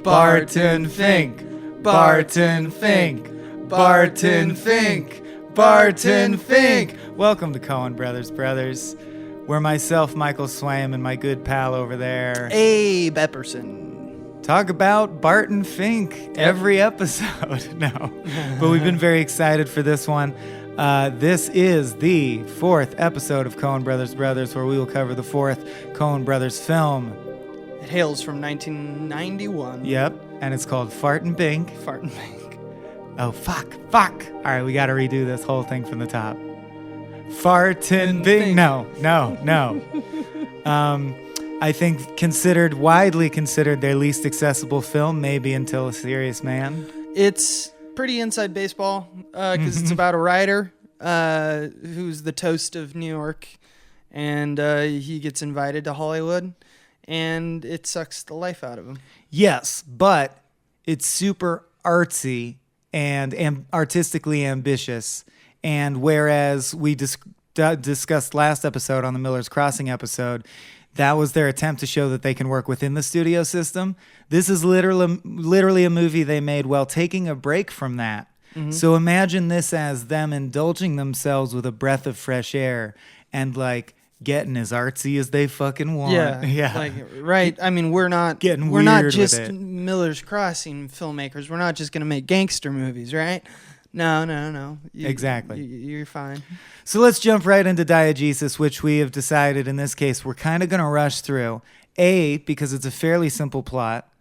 Barton Fink, Barton Fink, Barton Fink, Barton Fink. Welcome to Coen Brothers, where myself, Michael Swaim, and my good pal over there, Abe Epperson, talk about Barton Fink every episode. No, but we've been very excited for this one. This is the fourth episode of Coen Brothers, where we will cover the fourth Coen Brothers film. It hails from 1991. Yep, and it's called Fartin' Bink. Fartin' Bink. Oh, fuck. All right, we got to redo this whole thing from the top. Fartin' Bink. No. I think widely considered their least accessible film, maybe until A Serious Man. It's pretty inside baseball because it's about a writer who's the toast of New York, and he gets invited to Hollywood, and it sucks the life out of him. Yes, but it's super artsy and artistically ambitious. And whereas we discussed last episode on the Miller's Crossing episode, that was their attempt to show that they can work within the studio system. This is literally a movie they made while taking a break from that. Mm-hmm. So imagine this as them indulging themselves with a breath of fresh air and like getting as artsy as they fucking want. Yeah. Like, right. I mean, we're not just Miller's Crossing filmmakers. We're not just going to make gangster movies, right? No. Exactly. You're fine. So let's jump right into diegesis, which we have decided in this case we're kind of going to rush through. A, because it's a fairly simple plot,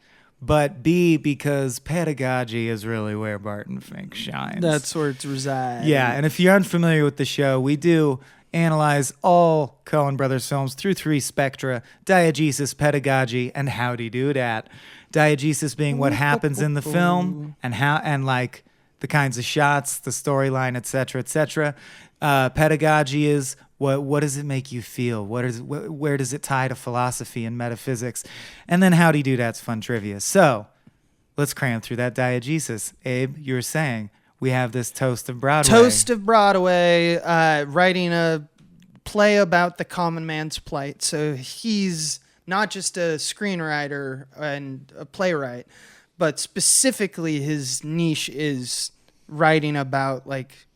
but B, because pedagogy is really where Barton Fink shines. That's where it's resides. Yeah, and if you're unfamiliar with the show, we do analyze all Coen Brothers films through three spectra: diegesis, pedagogy, and howdy do dat. Diegesis being what happens in the film and like the kinds of shots, the storyline, etc., etc. Pedagogy is what does it make you feel? Where does it tie to philosophy and metaphysics? And then howdy do that's fun trivia. So let's cram through that diegesis. Abe, you were saying we have this Toast of Broadway. Writing a play about the common man's plight. So he's not just a screenwriter and a playwright, but specifically his niche is writing about like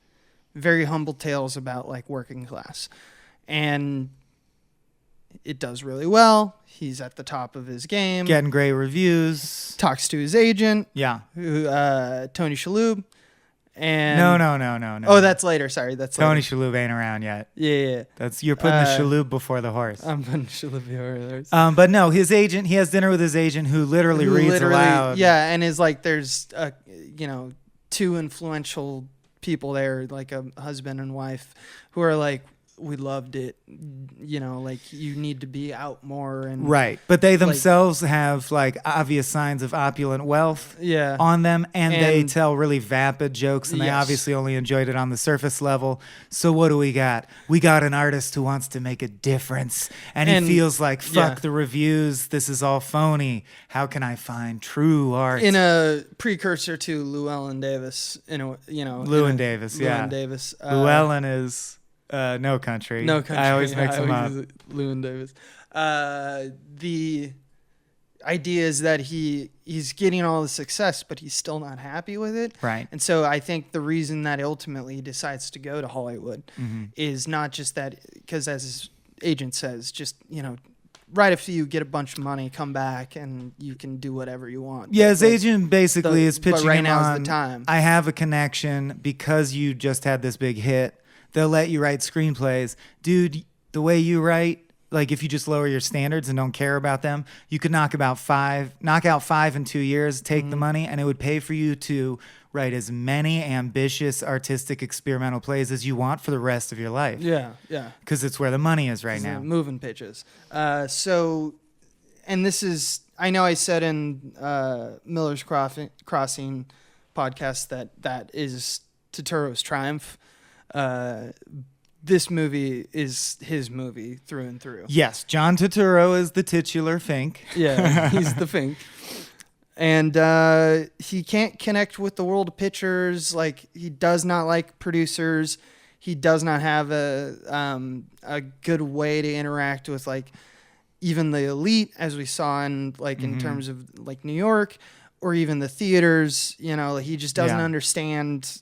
very humble tales about like working class. And it does really well. He's at the top of his game. Getting great reviews. Talks to his agent. Yeah. Who, Tony Shalhoub. And No. Oh, that's later. Sorry, that's Tony later. Shalhoub ain't around yet. Yeah. You're putting the Shalhoub before the horse. I'm putting Shalhoub before the horse. But no, his agent. He has dinner with his agent, who literally reads aloud. Yeah, and is like there's two influential people there, like a husband and wife, who are like, we loved it, like you need to be out more. And right, but they themselves have like obvious signs of opulent wealth on them, and they tell really vapid jokes, and they obviously only enjoyed it on the surface level. So what do we got? We got an artist who wants to make a difference, and he feels like, fuck the reviews, this is all phony. How can I find true art? In a precursor to Llewellyn Davis, Llewellyn Davis. Llewellyn is No Country. No Country. I always mix them up. Llewellyn Davis. The idea is that he's getting all the success, but he's still not happy with it. Right. And so I think the reason that ultimately he decides to go to Hollywood is not just that, because as his agent says, just, write a few, get a bunch of money, come back, and you can do whatever you want. Yeah, his agent basically is pitching right him now's on, the time. I have a connection because you just had this big hit. They'll let you write screenplays. Dude, the way you write, like if you just lower your standards and don't care about them, you could knock out five in 2 years, take the money, and it would pay for you to write as many ambitious, artistic, experimental plays as you want for the rest of your life. Yeah. Because it's where the money is right now. Moving pitches. And this is, I know I said in Miller's Crossing podcast that is Turturro's triumph. This movie is his movie through and through. Yes, John Turturro is the titular Fink. Yeah, he's the Fink. And he can't connect with the world of pictures. Like, he does not like producers. He does not have a good way to interact with, like, even the elite, as we saw in in terms of like New York, or even the theaters. He just doesn't understand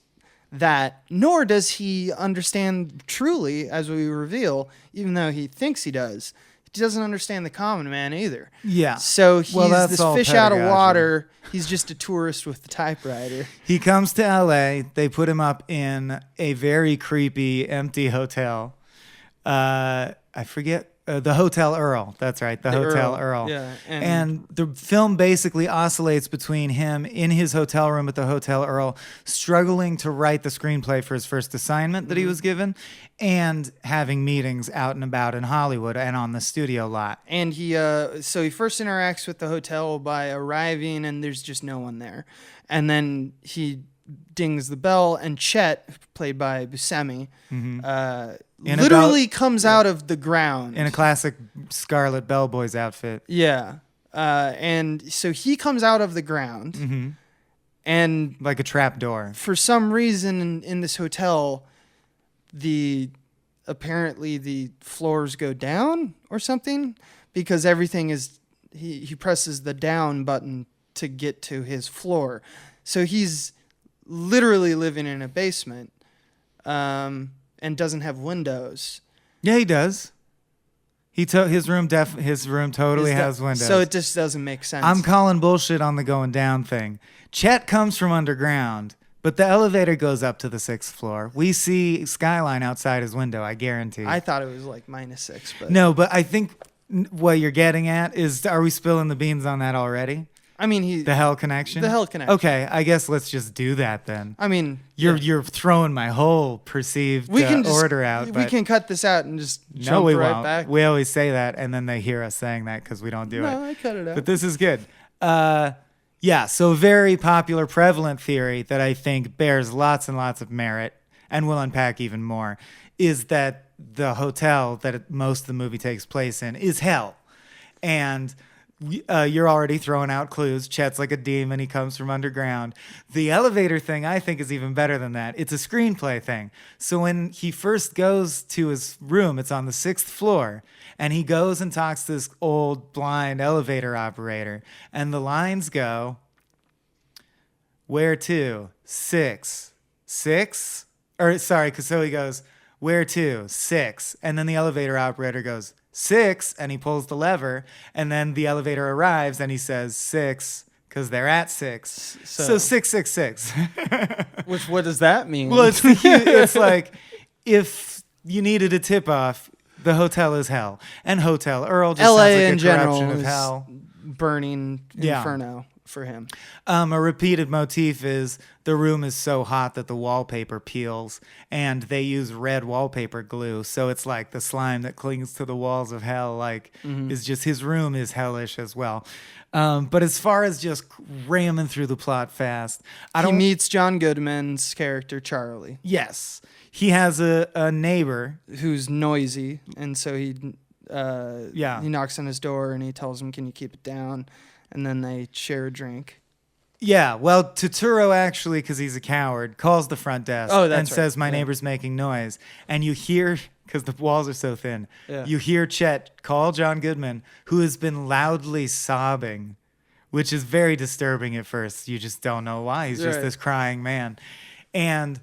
that, nor does he understand truly, as we reveal, even though he thinks he does. He doesn't understand the common man either. Yeah. So he's that's this all fish out of pedagogy. Water. He's just a tourist with the typewriter. He comes to LA. They put him up in a very creepy, empty hotel. I forget. The Hotel Earl. That's right. The Hotel Earl. Yeah. And the film basically oscillates between him in his hotel room at the Hotel Earl, struggling to write the screenplay for his first assignment that he was given, and having meetings out and about in Hollywood and on the studio lot. And he first interacts with the hotel by arriving, and there's just no one there. And then he dings the bell, and Chet, played by Buscemi, literally comes out of the ground in a classic Scarlet Bellboys outfit. Yeah. And so he comes out of the ground, and like a trap door. For some reason in this hotel, apparently the floors go down or something, because everything is he presses the down button to get to his floor. So he's literally living in a basement, and doesn't have windows. Yeah, he does. His room totally has windows. So it just doesn't make sense. I'm calling bullshit on the going down thing. Chet comes from underground, but the elevator goes up to the 6th floor. We see skyline outside his window, I guarantee. I thought it was like -6, but no, but I think what you're getting at is, are we spilling the beans on that already? I mean, the Hell Connection? The Hell Connection. Okay, I guess let's just do that then. I mean, you're throwing my whole perceived order out. We can cut this out and just jump no, we right won't. back. We always say that, and then they hear us saying that because we don't do it. No, I cut it out. But this is good. Yeah, so very popular, prevalent theory that I think bears lots and lots of merit, and we'll unpack even more, is that the hotel that most of the movie takes place in is hell. And you're already throwing out clues. Chet's like a demon. He comes from underground. The elevator thing, I think, is even better than that. It's a screenplay thing. So when he first goes to his room, it's on the 6th floor, and he goes and talks to this old blind elevator operator, and the lines go, "Where to? 6. 6?" Or sorry, so he goes, "Where to? 6." And then the elevator operator goes, 6, and he pulls the lever, and then the elevator arrives, and he says 6 because they're at 6. So 666. Which, what does that mean? Well, it's like if you needed a tip off, the hotel is hell, and Hotel Earl just LA sounds like in a general corruption of is hell. Burning inferno for him. A repeated motif is the room is so hot that the wallpaper peels, and they use red wallpaper glue, so it's like the slime that clings to the walls of hell, is just, his room is hellish as well. But as far as just ramming through the plot fast, He meets John Goodman's character, Charlie. Yes. He has a neighbor who's noisy, and so he knocks on his door and he tells him, "Can you keep it down?" And then they share a drink. Yeah, well, Turturro actually, because he's a coward, calls the front desk and says, "My neighbor's making noise." And you hear, because the walls are so thin, you hear Chet call John Goodman, who has been loudly sobbing, which is very disturbing at first. You just don't know why. He's just this crying man. And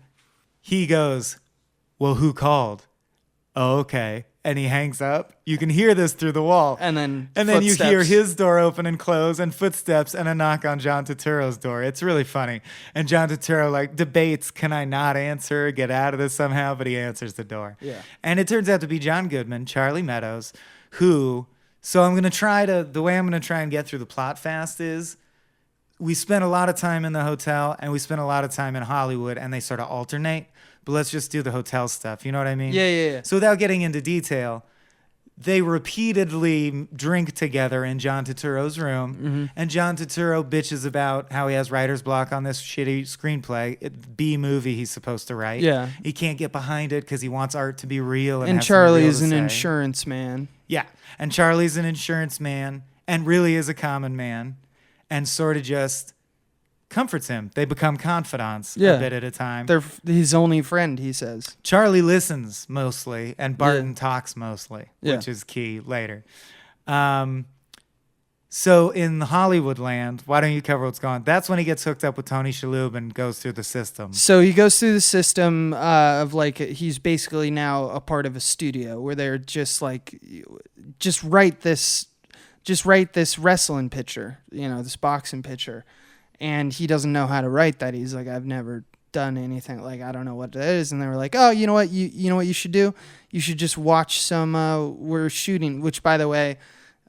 he goes, "Well, who called?" "Oh, okay." And he hangs up. You can hear this through the wall. And then you hear his door open and close, and footsteps, and a knock on John Turturro's door. It's really funny. And John Turturro debates, can I not answer, get out of this somehow? But he answers the door. Yeah. And it turns out to be John Goodman, Charlie Meadows, who, so the way I'm going to try and get through the plot fast is, we spent a lot of time in the hotel and we spent a lot of time in Hollywood, and they sort of alternate. But let's just do the hotel stuff. You know what I mean? Yeah. So without getting into detail, they repeatedly drink together in John Turturro's room, and John Turturro bitches about how he has writer's block on this shitty screenplay, B movie he's supposed to write. Yeah. He can't get behind it because he wants art to be real. And Charlie is an insurance man. Yeah. And Charlie's an insurance man and really is a common man, and sort of just comforts him. They become confidants a bit at a time. They're his only friend, he says. Charlie listens mostly, and Barton talks mostly, which is key later. So in Hollywood land, why don't you cover what's going on? That's when he gets hooked up with Tony Shalhoub and goes through the system. So he goes through the system of like he's basically now a part of a studio where they're just like, just write this wrestling picture, this boxing picture, and he doesn't know how to write that. He's like, I've never done anything, like I don't know what it is. And they were like, oh, you know what you should do? You should just watch some. We're shooting, which by the way,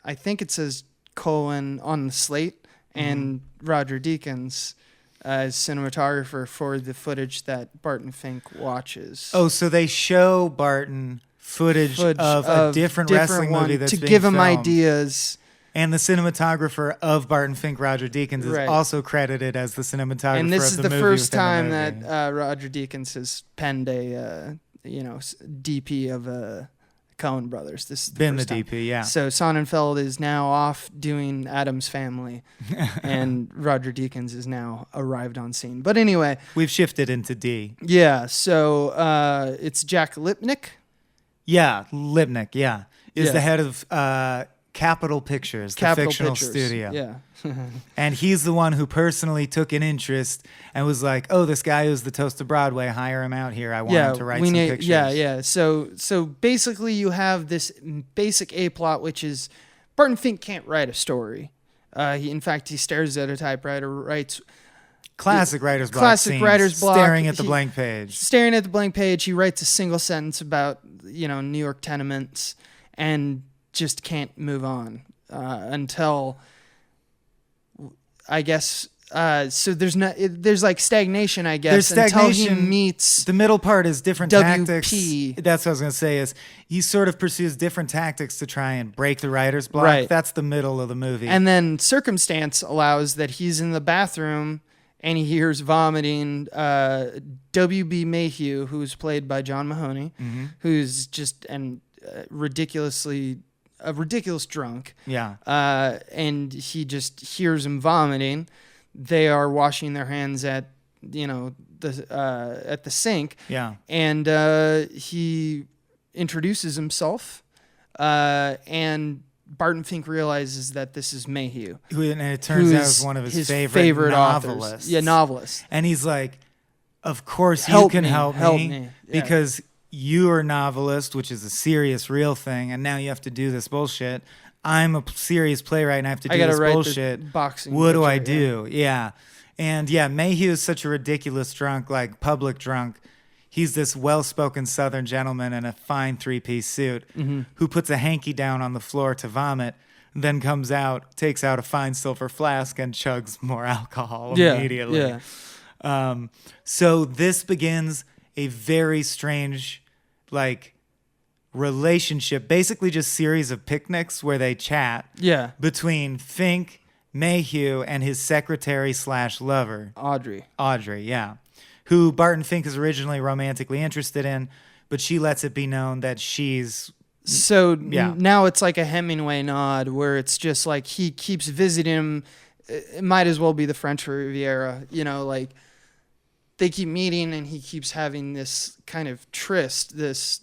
I think it says Coen on the slate, and Roger Deakins as cinematographer for the footage that Barton Fink watches. Oh, so they show Barton footage of a different wrestling movie that's to being give him filmed. Ideas. And the cinematographer of Barton Fink, Roger Deakins, is also credited as the cinematographer. And this of is the the movie first within time the movie. that Roger Deakins has penned a DP of Coen brothers. This is been the first time. DP, yeah. So Sonnenfeld is now off doing Addams Family, and Roger Deakins is now arrived on scene. But anyway, We've shifted into D. yeah. So it's Jack Lipnick. Yeah, Lipnick, yeah. Is Yeah. the head of Capitol Pictures, the fictional studio. Yeah. And he's the one who personally took an interest and was like, oh, this guy who's the toast of Broadway, hire him out here. I want him to write some pictures. Yeah. So basically you have this basic A plot, which is Barton Fink can't write a story. In fact, he stares at a typewriter, writes... Classic writer's block Classic scenes, writer's block. staring at the blank page. Staring at the blank page, he writes a single sentence about, New York tenements and just can't move on until... I guess so. There's like stagnation. I guess There's stagnation. Until he meets the middle part is different WP. tactics. That's what I was going to say. Is he sort of pursues different tactics to try and break the writer's block. Right. That's the middle of the movie. And then circumstance allows that he's in the bathroom and he hears vomiting. W.B. Mayhew, who's played by John Mahoney, who's just a ridiculous drunk. Yeah. And he just hears him vomiting. They are washing their hands at the sink. Yeah. And he introduces himself, and Barton Fink realizes that this is Mayhew, And it turns out it's one of his favorite novelists. authors. Yeah, novelists. And he's like, of course you Help can me, help help me. me. Yeah. Because you're a novelist, which is a serious, real thing, and now you have to do this bullshit. I'm a serious playwright, and I have to do this write bullshit. This boxing What do picture, I do? Yeah. And yeah, Mayhew is such a ridiculous drunk, like public drunk. He's this well-spoken Southern gentleman in a fine three-piece suit who puts a hanky down on the floor to vomit, then comes out, takes out a fine silver flask, and chugs more alcohol immediately. Yeah. So this begins a very strange, relationship, basically just series of picnics where they chat between Fink, Mayhew, and his secretary/lover. Audrey, yeah. Who Barton Fink is originally romantically interested in, but she lets it be known that she's... So now it's like a Hemingway nod where it's just like he keeps visiting him. It might as well be the French Riviera, they keep meeting and he keeps having this kind of tryst, this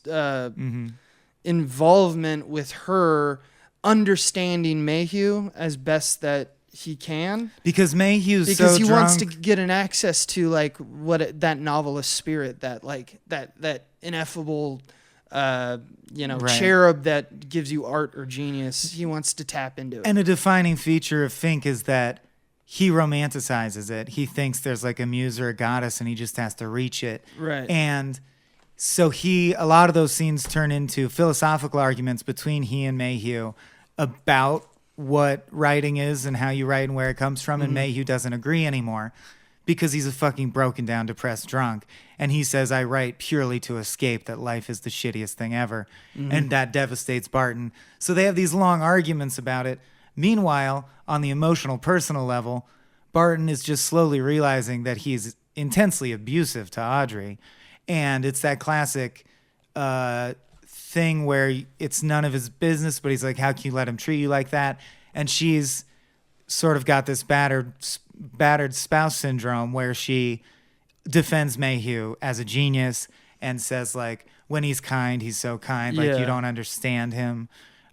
involvement with her, understanding Mayhew as best that he can. Because Mayhew's because so he drunk. wants to get an access to that novelist spirit, that ineffable cherub that gives you art or genius. He wants to tap into it. And a defining feature of Fink is that he romanticizes it. He thinks there's like a muse or a goddess and he just has to reach it. Right. And so a lot of those scenes turn into philosophical arguments between he and Mayhew about what writing is and how you write and where it comes from. And Mayhew doesn't agree anymore because he's a fucking broken down, depressed drunk. And he says, I write purely to escape, that life is the shittiest thing ever. And that devastates Barton. So they have these long arguments about it. Meanwhile, on the emotional, personal level, Barton is just slowly realizing that he's intensely abusive to Audrey. And it's that classic thing where it's none of his business, but he's like, how can you let him treat you like that? And she's sort of got this battered spouse syndrome where she defends Mayhew as a genius and says, when he's kind, he's so kind, you don't understand him.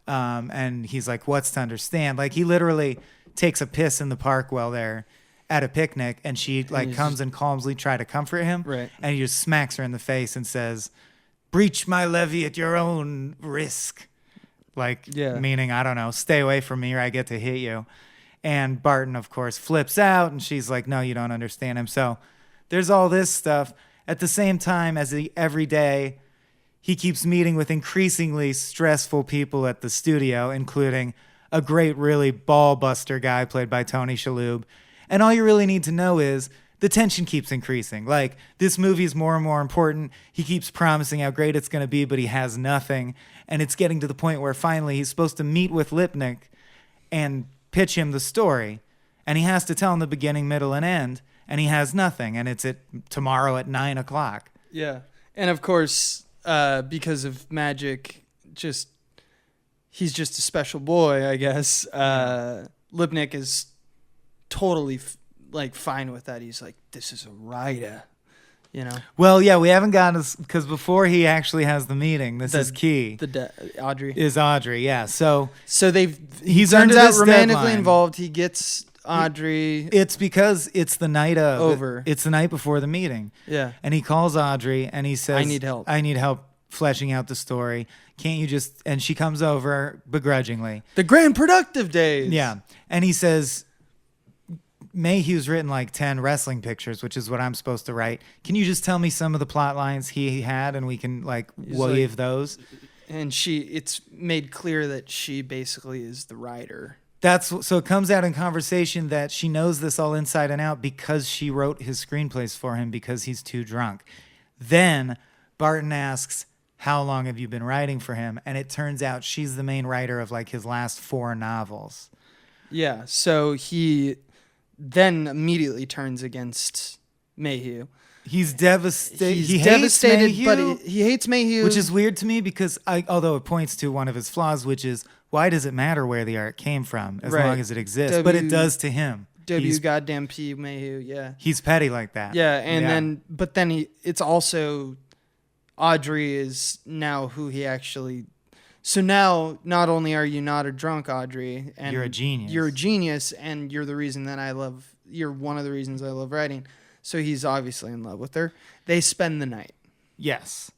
And he's like, what's to understand? Like, he literally takes a piss in the park while they're at a picnic, and she like comes and calmly try to comfort him. Right. And he just smacks her in the face and says, breach my levee at your own risk. Like, meaning, I don't know, stay away from me or I get to hit you. And Barton, of course, flips out, and she's like, no, you don't understand him. So there's all this stuff. At the same time, every day, he keeps meeting with increasingly stressful people at the studio, including a great, really ball-buster guy played by Tony Shalhoub. And all you really need to know is the tension keeps increasing. Like, this movie is more and more important. He keeps promising how great it's going to be, but he has nothing. And it's getting to the point where finally he's supposed to meet with Lipnick and pitch him the story. And he has to tell him the beginning, middle, and end. And he has nothing. And it's tomorrow at 9 o'clock. Yeah. And of course, because of magic, he's just a special boy, I guess. Lipnick is totally fine with that. He's like, this is a writer, you know? Well, yeah, we haven't gotten because before he actually has the meeting, this is key. Audrey. Is Audrey, yeah. So he's under turns this out romantically deadline. Involved. He gets Audrey. It's because it's the night of over. It's the night before the meeting. Yeah. And he calls Audrey and he says, I need help fleshing out the story. Can't you just, and she comes over begrudgingly. The grand productive days. Yeah. And he says, Mayhew's written like 10 wrestling pictures, which is what I'm supposed to write. Can you just tell me some of the plot lines he had and we can wave those? And it's made clear that she basically is the writer. So it comes out in conversation that she knows this all inside and out because she wrote his screenplays for him because he's too drunk. Then Barton asks, how long have you been writing for him? And it turns out she's the main writer of like his last 4 novels. Yeah. So he then immediately turns against Mayhew. He's devastated. He's devastated, but he hates Mayhew. Which is weird to me because although it points to one of his flaws, which is why does it matter where the art came from as long as it exists? But it does to him. Goddamn P Mayhew, yeah. He's petty like that. Yeah, and then it's also Audrey is now who he actually. So now, not only are you not a drunk, Audrey, and you're a genius. You're a genius, and you're the reason that I love. You're one of the reasons I love writing. So he's obviously in love with her. They spend the night. Yes,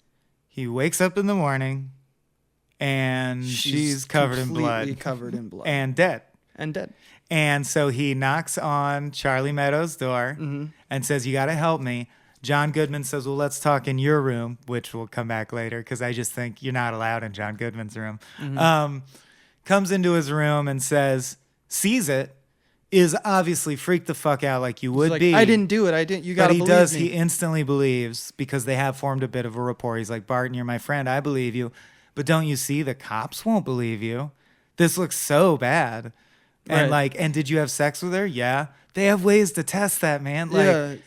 he wakes up in the morning, and she's covered in blood, and dead. And so he knocks on Charlie Meadows' door and says, "You got to help me." John Goodman says, well, let's talk in your room, which will come back later because I just think you're not allowed in John Goodman's room. Comes into his room and sees it, is obviously freaked the fuck out like you would be. I didn't do it. I didn't. You got to believe me. But he instantly believes because they have formed a bit of a rapport. He's like, Barton, you're my friend. I believe you. But don't you see the cops won't believe you? This looks so bad. And and did you have sex with her? Yeah. They have ways to test that, man. Yeah.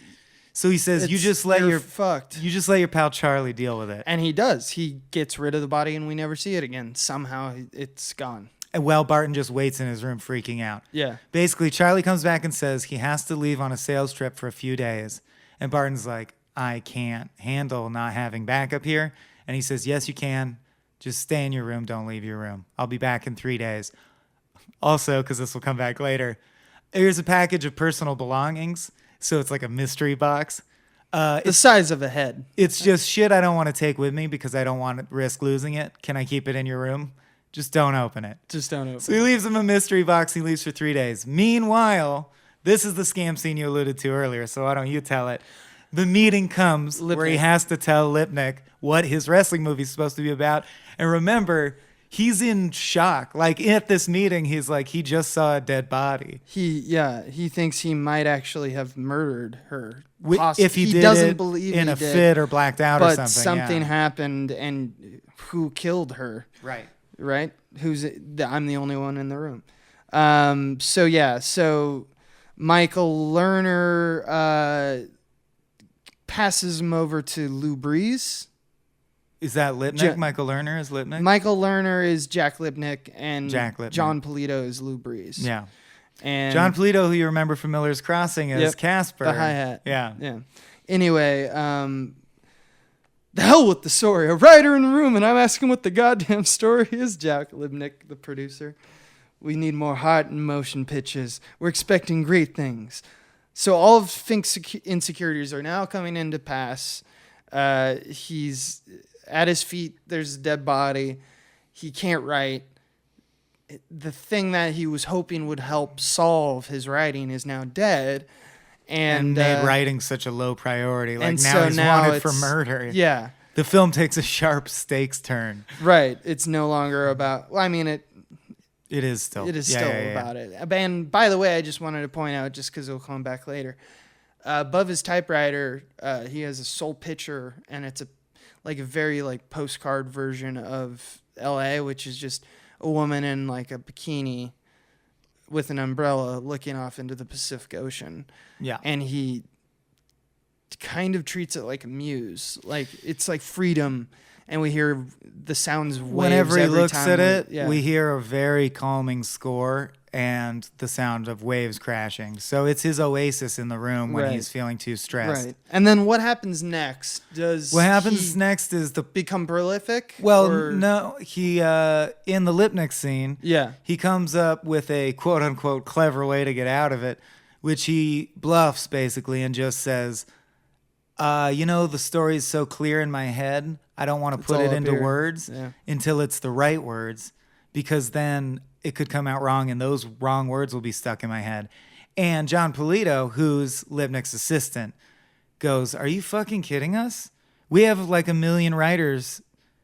So he says, you just let your pal Charlie deal with it. And he does. He gets rid of the body and we never see it again. Somehow it's gone. And Barton just waits in his room freaking out. Yeah. Basically, Charlie comes back and says he has to leave on a sales trip for a few days. And Barton's like, I can't handle not having backup here. And he says, yes, you can. Just stay in your room. Don't leave your room. I'll be back in 3 days. Also, because this will come back later, here's a package of personal belongings. So it's like a mystery box. The size of a head. It's just shit I don't want to take with me because I don't want to risk losing it. Can I keep it in your room? Just don't open it. So he leaves him a mystery box. He leaves for 3 days. Meanwhile, this is the scam scene you alluded to earlier, so why don't you tell it? The meeting comes where he has to tell Lipnick what his wrestling movie is supposed to be about. And remember, he's in shock. Like at this meeting, he's like, he just saw a dead body. He thinks he might actually have murdered her. If he did doesn't it believe in he a did, fit or blacked out or something. But something happened, and who killed her? Right. I'm the only one in the room. So Michael Lerner passes him over to Lou Breeze. Is that Lipnick? Michael Lerner is Lipnick? Michael Lerner is Jack Lipnick, and John Polito is Lou Breeze. Yeah. And John Polito, who you remember from Miller's Crossing, is Casper. The hi-hat. Yeah. Anyway, The hell with the story. A writer in the room, and I'm asking what the goddamn story is, Jack Libnick, the producer. We need more heart and motion pitches. We're expecting great things. So all of Fink's insecurities are now coming into pass. He's at his feet. There's a dead body. He can't write. The thing that he was hoping would help solve his writing is now dead. And made writing such a low priority. Like, now so he's wanted for murder. Yeah. The film takes a sharp stakes turn. Right. It's no longer about... Well, I mean, it is still. It is still about it. And by the way, I just wanted to point out, just because it'll come back later, above his typewriter, he has a soul picture, and it's a very postcard version of L.A., which is just a woman in like a bikini with an umbrella looking off into the Pacific Ocean. Yeah. And he kind of treats it like a muse. Like, it's like freedom. And we hear the sounds of waves whenever he every looks time at it. We hear a very calming score and the sound of waves crashing. So it's his oasis in the room when he's feeling too stressed. Right. And then what happens next? What happens next is become prolific? Well, no. He in the Lipnick scene, yeah, he comes up with a quote unquote clever way to get out of it, which he bluffs basically and just says, the story's so clear in my head, I don't want to put it into words until it's the right words, because then it could come out wrong and those wrong words will be stuck in my head. And John Polito, who's Lipnick's assistant, goes, are you fucking kidding us? We have like 1 million writers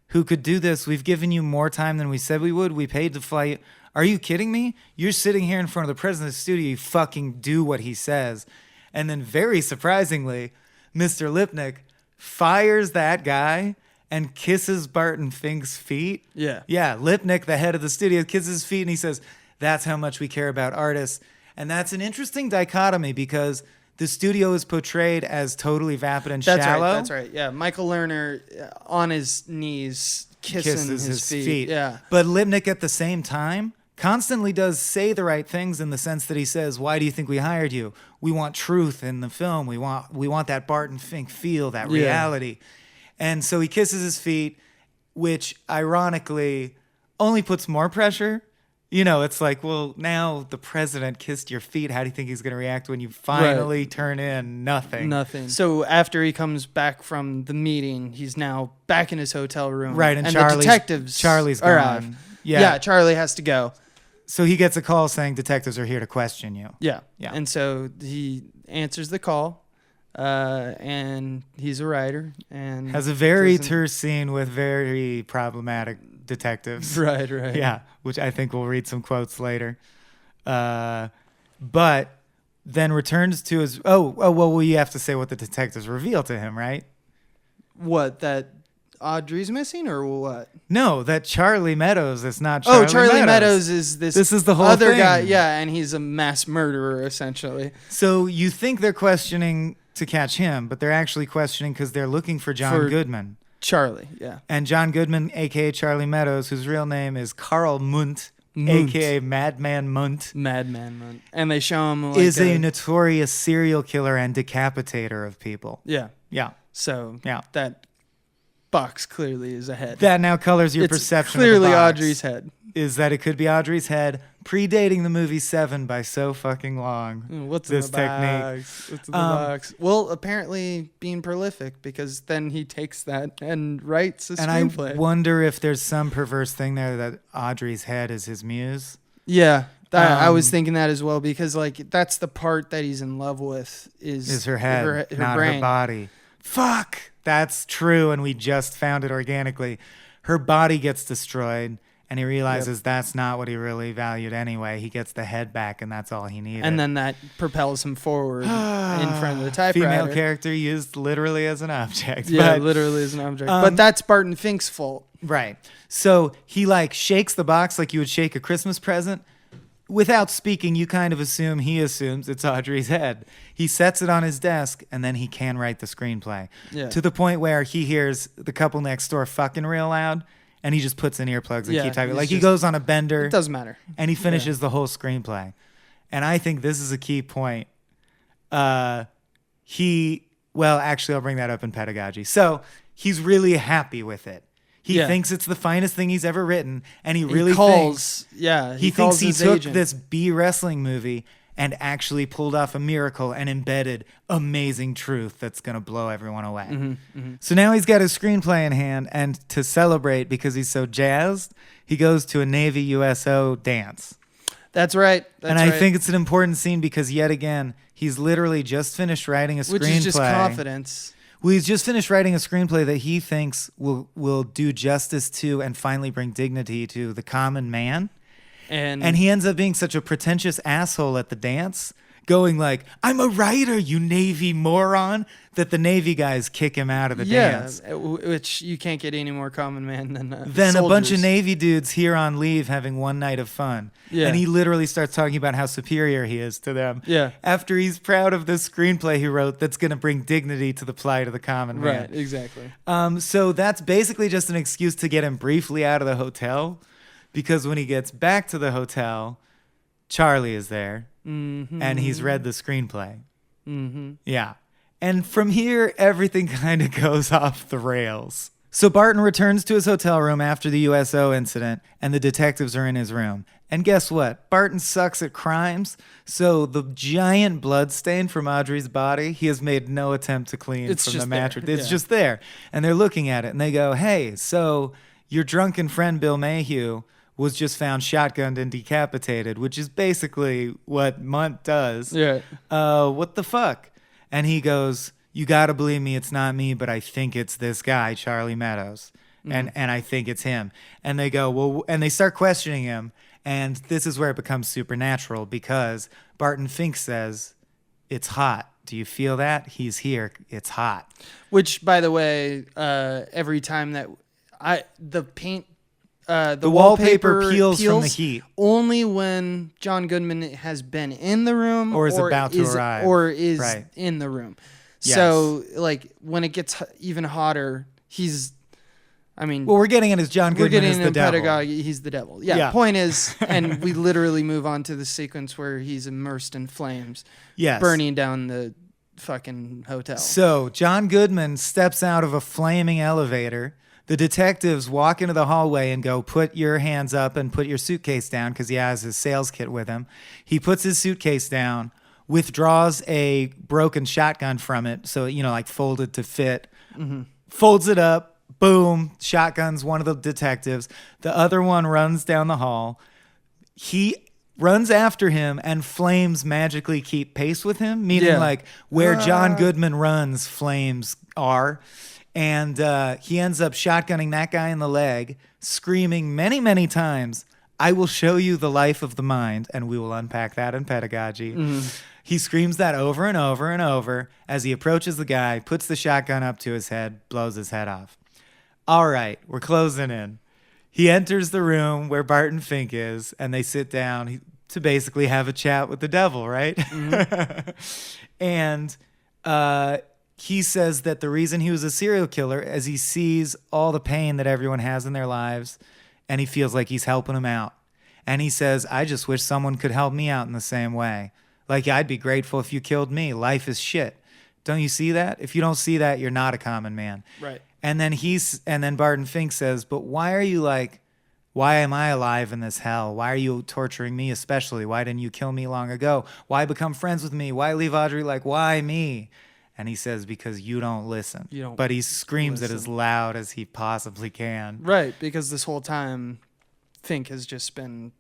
who could do this. We've given you more time than we said we would. We paid to fly you. Are you kidding me? You're sitting here in front of the president of the studio. You fucking do what he says. And then very surprisingly, Mr. Lipnick fires that guy and kisses Barton Fink's feet. Yeah. Yeah, Lipnick, the head of the studio, kisses his feet and he says, that's how much we care about artists. And that's an interesting dichotomy because the studio is portrayed as totally vapid and shallow. That's right. Yeah, Michael Lerner on his knees kisses his feet. Yeah. But Lipnick at the same time constantly does say the right things in the sense that he says, why do you think we hired you? We want truth in the film. We want that Barton Fink feel, that reality. And so he kisses his feet, which ironically only puts more pressure. It's like, well, now the president kissed your feet. How do you think he's going to react when you finally turn in nothing? Nothing. So after he comes back from the meeting, he's now back in his hotel room. Right, and the detectives Charlie's arrive. gone. Yeah, Charlie has to go. So he gets a call saying detectives are here to question you. Yeah. And so he answers the call. And he's a writer and has a very terse scene with very problematic detectives. Right. Yeah, which I think we'll read some quotes later. But then returns to his. Well, we have to say what the detectives reveal to him, right? What, that Audrey's missing or what? No, that Charlie Meadows is not Charlie Meadows. Oh, Charlie Meadows is this is the whole other thing. guy. Yeah, and he's a mass murderer essentially. So you think they're questioning to catch him, but they're actually questioning because they're looking for John Goodman. Charlie, yeah. And John Goodman, a.k.a. Charlie Meadows, whose real name is Carl Muntz, a.k.a. Madman Muntz. Madman Muntz. And they show him is a notorious serial killer and decapitator of people. Yeah. Yeah. So that box clearly is a head. That now colors your perception clearly of the box. Audrey's head. Is that it could be Audrey's head, predating the movie Seven by so fucking long. What's this in the technique? Box? What's in the box? Well, apparently being prolific, because then he takes that and writes a screenplay. And I wonder if there's some perverse thing there that Audrey's head is his muse. Yeah, I was thinking that as well, because that's the part that he's in love with is her head, her not brain. Her body. Fuck, that's true, and we just found it organically. Her body gets destroyed. And he realizes that's not what he really valued anyway. He gets the head back, and that's all he needed. And then that propels him forward in front of the typewriter. Female character used literally as an object. Yeah, literally as an object. But that's Barton Fink's fault. Right. So he shakes the box like you would shake a Christmas present. Without speaking, you kind of he assumes it's Audrey's head. He sets it on his desk, and then he can write the screenplay. Yeah. To the point where he hears the couple next door fucking real loud. And he just puts in earplugs and keeps typing. He goes on a bender. It doesn't matter. And he finishes the whole screenplay. And I think this is a key point. Actually, I'll bring that up in pedagogy. So he's really happy with it. He Yeah. thinks it's the finest thing he's ever written, and he He thinks he calls he his took agent. this B wrestling movie and actually pulled off a miracle and embedded amazing truth that's going to blow everyone away. So now he's got his screenplay in hand, and to celebrate because he's so jazzed, he goes to a Navy USO dance. That's right. I think it's an important scene because yet again, he's literally just finished writing a screenplay. Which is just confidence. Well, he's just finished writing a screenplay that he thinks will do justice to and finally bring dignity to the common man. And he ends up being such a pretentious asshole at the dance, going like, "I'm a writer, you Navy moron," that the Navy guys kick him out of the dance. Which you can't get any more common man than Then a bunch of soldiers. Navy dudes here on leave having one night of fun. Yeah. And he literally starts talking about how superior he is to them. Yeah. After he's proud of the screenplay he wrote that's going to bring dignity to the plight of the common man. Right, exactly. So that's basically just an excuse to get him briefly out of the hotel, because when he gets back to the hotel, Charlie is there, and he's read the screenplay. Yeah. And from here, everything kind of goes off the rails. So Barton returns to his hotel room after the USO incident, and the detectives are in his room. And guess what? Barton sucks at crimes, so the giant blood stain from Audrey's body, he has made no attempt to clean It's from just the mattress. there. It's Yeah. just there. And they're looking at it, and they go, "Hey, so your drunken friend Bill Mayhew was just found shotgunned and decapitated," which is basically what Muntz does. Yeah. What the fuck? And he goes, "You got to believe me, it's not me, but I think it's this guy, Charlie Meadows. And I think it's him." And they go, "Well," and they start questioning him. And this is where it becomes supernatural, because Barton Fink says, "It's hot. Do you feel that? He's here. It's hot." Which, by the way, every time that the paint, the wallpaper peels from the heat. only when John Goodman has been in the room Or is about to arrive. or is Right. in the room. Yes. So, like, when it gets even hotter, Well, we're getting it as John we're Goodman getting is the in devil. pedagogy. He's the devil. Yeah. Yeah. Point is, and we literally move on to the sequence where he's immersed in flames, Yes. burning down the fucking hotel. So John Goodman steps out of a flaming elevator. The detectives walk into the hallway and go, "Put your hands up and put your suitcase down," because he has his sales kit with him. He puts his suitcase down, withdraws a broken shotgun from it, so, like folded to fit, folds it up, boom, shotguns one of the detectives. The other one runs down the hall. He runs after him, and flames magically keep pace with him, meaning Yeah. like where John Goodman runs, flames are. And he ends up shotgunning that guy in the leg, screaming many, many times, "I will show you the life of the mind," and we will unpack that in pedagogy. He screams that over and over and over as he approaches the guy, puts the shotgun up to his head, blows his head off. All right, we're closing in. He enters the room where Barton Fink is, and they sit down to basically have a chat with the devil, right? And he says that the reason he was a serial killer is he sees all the pain that everyone has in their lives, and he feels like he's helping them out. And he says, "I just wish someone could help me out in the same way. Like, I'd be grateful if you killed me. Life is shit. Don't you see that? If you don't see that, you're not a common man." Right. And then Barton Fink says, "But why am I alive in this hell? Why are you torturing me especially? Why didn't you kill me long ago? Why become friends with me? Why leave Audrey? Like, why me?" And he says, "Because you don't listen." But he screams it as loud as he possibly can. Right, because this whole time, Fink has just been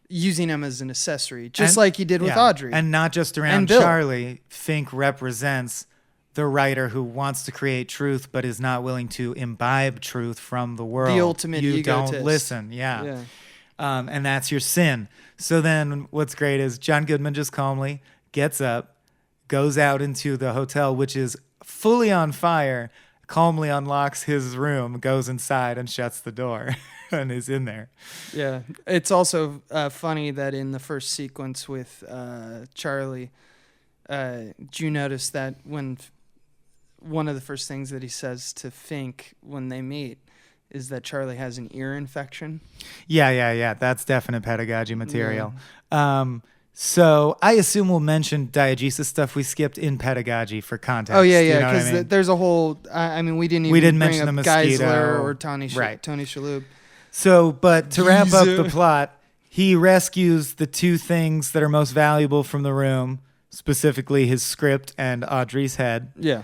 using him as an accessory, just like he did with Audrey. And not just around And Bill. Charlie. Fink represents the writer who wants to create truth but is not willing to imbibe truth from the world. The ultimate You egotist. don't listen. Yeah. And that's your sin. So then what's great is John Goodman just calmly gets up, goes out into the hotel, which is fully on fire, calmly unlocks his room, goes inside and shuts the door and is in there. Yeah. It's also funny that in the first sequence with Charlie, do you notice that when one of the first things that he says to Fink when they meet is that Charlie has an ear infection? Yeah. That's definite pedagogy material. So I assume we'll mention diegesis stuff we skipped in pedagogy for context. Oh yeah, you yeah, know what I because mean? there's a whole. I mean, we didn't bring mention up the mosquito. Geisler or Tony Right. Shalhoub. So, but to wrap up Geezer. the plot, he rescues the two things that are most valuable from the room, specifically his script and Audrey's head. Yeah.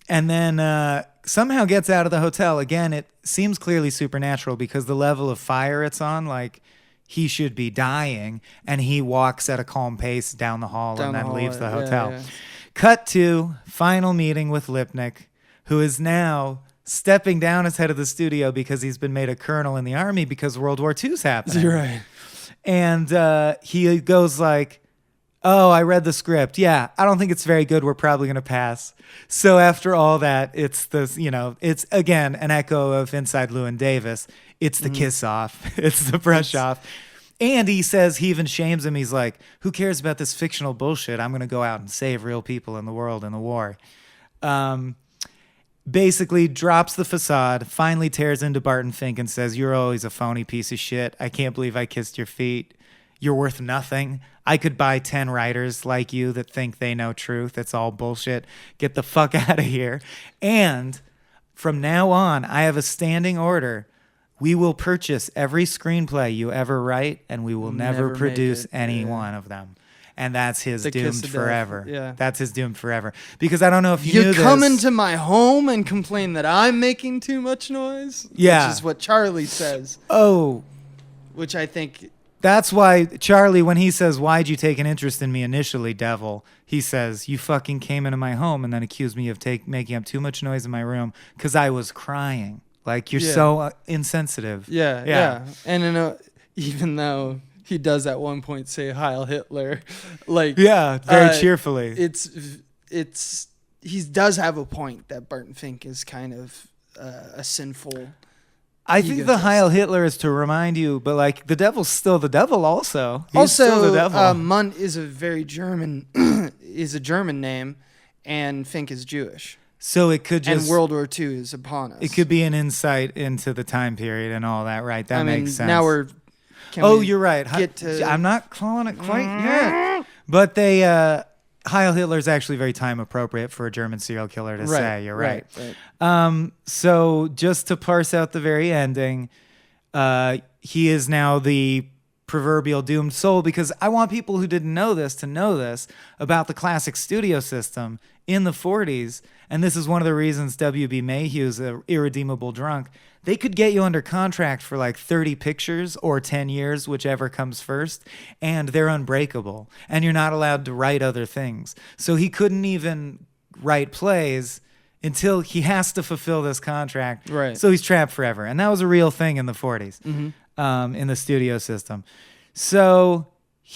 And then somehow gets out of the hotel. Again, it seems clearly supernatural because the level of fire it's on, like he should be dying, and he walks at a calm pace down the hall and then leaves the hotel. Yeah. Cut to final meeting with Lipnick, who is now stepping down as head of the studio because he's been made a colonel in the army because World War II's happening. You're right. And he goes like, oh, I read the script. Yeah, I don't think it's very good. We're probably going to pass. So after all that, it's it's again an echo of Inside Llewyn Davis. It's the kiss off. It's the brush off. And he says, he even shames him. He's like, who cares about this fictional bullshit? I'm going to go out and save real people in the world in the war. Basically drops the facade, finally tears into Barton Fink and says, you're always a phony piece of shit. I can't believe I kissed your feet. You're worth nothing. I could buy 10 writers like you that think they know truth. It's all bullshit. Get the fuck out of here. And from now on, I have a standing order. We will purchase every screenplay you ever write, and we will never produce any one of them. And that's his doomed forever. Yeah. That's his doomed forever. Because I don't know if you knew this. You come into my home and complain that I'm making too much noise? Yeah. Which is what Charlie says. Oh. Which I think... That's why Charlie, when he says, why'd you take an interest in me initially, devil? He says, you fucking came into my home and then accused me of making up too much noise in my room because I was crying. Like, you're so insensitive. Yeah. And even though he does at one point say Heil Hitler, like... Yeah, very cheerfully. He does have a point that Barton Fink is kind of a sinful... I think the Heil Hitler is to remind you, but like the devil's still the devil also. He's still the devil. Muntz is a very German, is a German name, and Fink is Jewish. So it could just... And World War II is upon us. It could be an insight into the time period and all that, right? That makes sense. Now we're... You're right. I'm not calling it quite yet. But Heil Hitler is actually very time appropriate for a German serial killer to say. You're right. So just to parse out the very ending, he is now the proverbial doomed soul, because I want people who didn't know this to know this about the classic studio system in the 40s. And this is one of the reasons W.B. Mayhew's an irredeemable drunk. They could get you under contract for like 30 pictures or 10 years, whichever comes first, and they're unbreakable. And you're not allowed to write other things. So he couldn't even write plays until he has to fulfill this contract. Right. So he's trapped forever. And that was a real thing in the 40s, in the studio system. So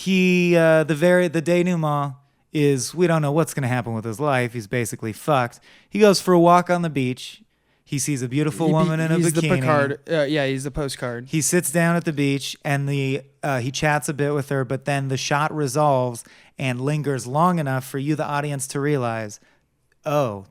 the denouement is, we don't know what's going to happen with his life. He's basically fucked. He goes for a walk on the beach. He sees a beautiful woman in a bikini. He's the postcard. He sits down at the beach and he chats a bit with her, but then the shot resolves and lingers long enough for you, the audience, to realize, oh,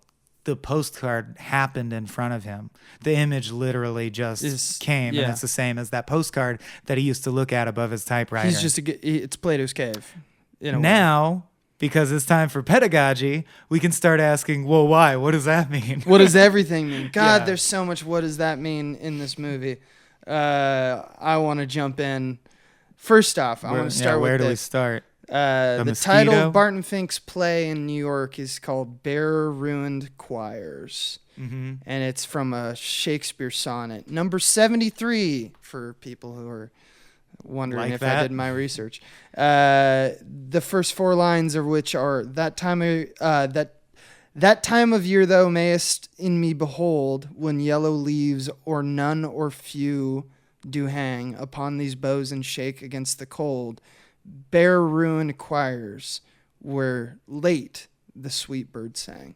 the postcard happened in front of him. The image literally just came, and it's the same as that postcard that he used to look at above his typewriter. It's Plato's cave. Now, because it's time for pedagogy, we can start asking, well, why? What does that mean? What does everything mean? God, there's so much what does that mean in this movie. I want to jump in. First off, I want to start with where do we start? The title of Barton Fink's play in New York is called Bare Ruined Choirs. And it's from a Shakespeare sonnet, number 73, for people who are wondering if I did my research. The first four lines of which are, that time of year thou mayest in me behold, when yellow leaves or none or few do hang upon these boughs and shake against the cold. Bare ruined choirs where late the sweet bird sang.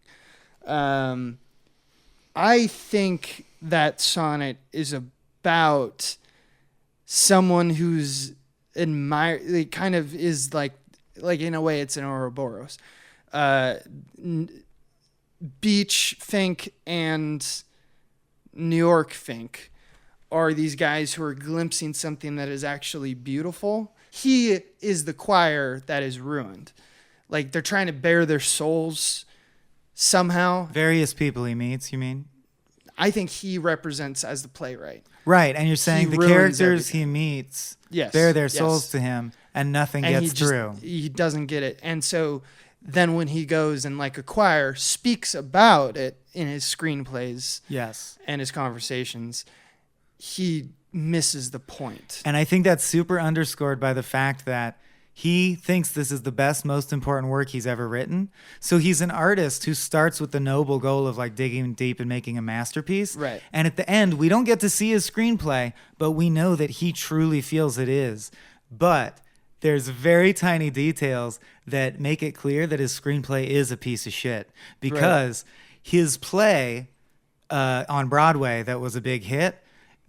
I think that sonnet is about someone who's it kind of is like in a way it's an Ouroboros. Beach Fink and New York Fink are these guys who are glimpsing something that is actually beautiful he is the choir that is ruined. Like, they're trying to bare their souls somehow. Various people he meets, you mean? I think he represents as the playwright. Right, and you're saying He the ruins characters everything. he meets Yes, bare their yes. souls to him, and nothing And gets through. He doesn't get it. And so then when he goes and, like a choir, speaks about it in his screenplays Yes. and his conversations, he misses the point. And I think that's super underscored by the fact that he thinks this is the best, most important work he's ever written. So he's an artist who starts with the noble goal of like digging deep and making a masterpiece. Right. And at the end, we don't get to see his screenplay, but we know that he truly feels it is. But there's very tiny details that make it clear that his screenplay is a piece of shit. Because his play on Broadway that was a big hit,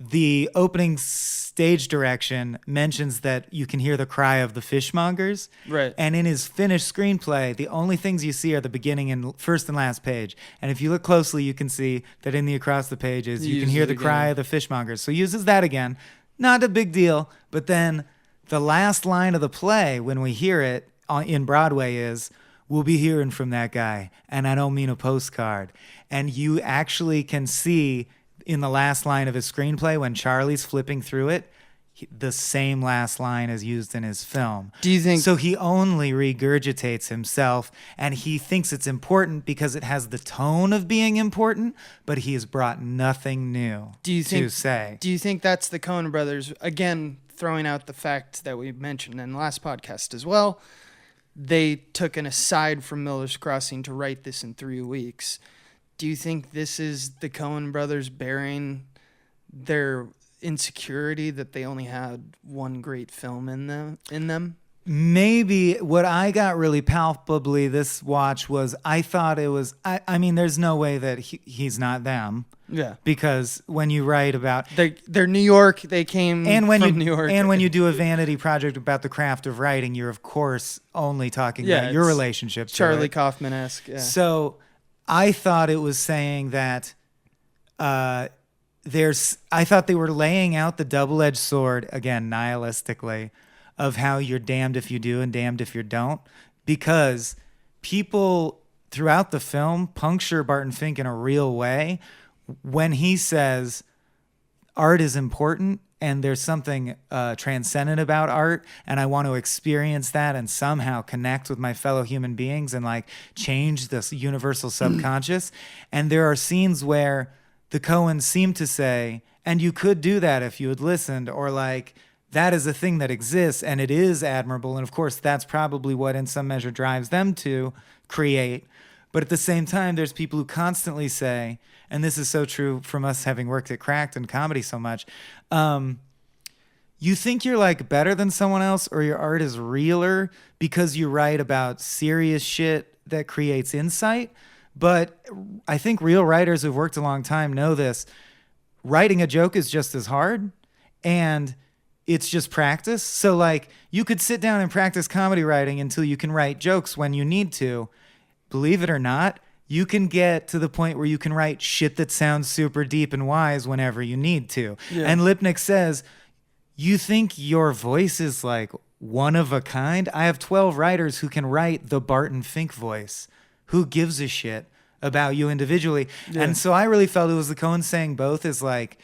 the opening stage direction mentions that you can hear the cry of the fishmongers. Right. And in his finished screenplay, the only things you see are the beginning and first and last page. And if you look closely, you can see that in the across the pages, you can hear the cry of the fishmongers. So he uses that again. Not a big deal. But then the last line of the play, when we hear it in Broadway, is, "We'll be hearing from that guy. And I don't mean a postcard." And you actually can see in the last line of his screenplay, when Charlie's flipping through it, the same last line is used in his film. Do you think... So he only regurgitates himself, and he thinks it's important because it has the tone of being important, but he has brought nothing new to say. Do you think that's the Coen brothers, again, throwing out the fact that we mentioned in the last podcast as well? They took an aside from Miller's Crossing to write this in 3 weeks. Do you think this is the Coen brothers bearing their insecurity that they only had one great film in them? Maybe. What I got really palpably this watch was I thought it was, I mean, there's no way that he's not them. Yeah. Because when you write about... They're New York. They came from New York. And when you do a vanity project about the craft of writing, you're, of course, only talking about your relationship to Charlie it. Kaufman-esque. Yeah. So I thought it was saying that I thought they were laying out the double-edged sword, again, nihilistically, of how you're damned if you do and damned if you don't, because people throughout the film puncture Barton Fink in a real way when he says art is important and there's something transcendent about art, and I want to experience that and somehow connect with my fellow human beings and like change this universal subconscious. And there are scenes where the Coens seem to say, and you could do that if you had listened, or like, that is a thing that exists and it is admirable. And of course, that's probably what in some measure drives them to create. But at the same time, there's people who constantly say, and this is so true from us having worked at Cracked and comedy so much, you think you're like better than someone else or your art is realer because you write about serious shit that creates insight. But I think real writers who've worked a long time know this. Writing a joke is just as hard, and it's just practice. So like you could sit down and practice comedy writing until you can write jokes when you need to. Believe it or not, you can get to the point where you can write shit that sounds super deep and wise whenever you need to. Yeah. And Lipnick says, you think your voice is like one of a kind? I have 12 writers who can write the Barton Fink voice. Who gives a shit about you individually? Yeah. And so I really felt it was the Coens saying both is like,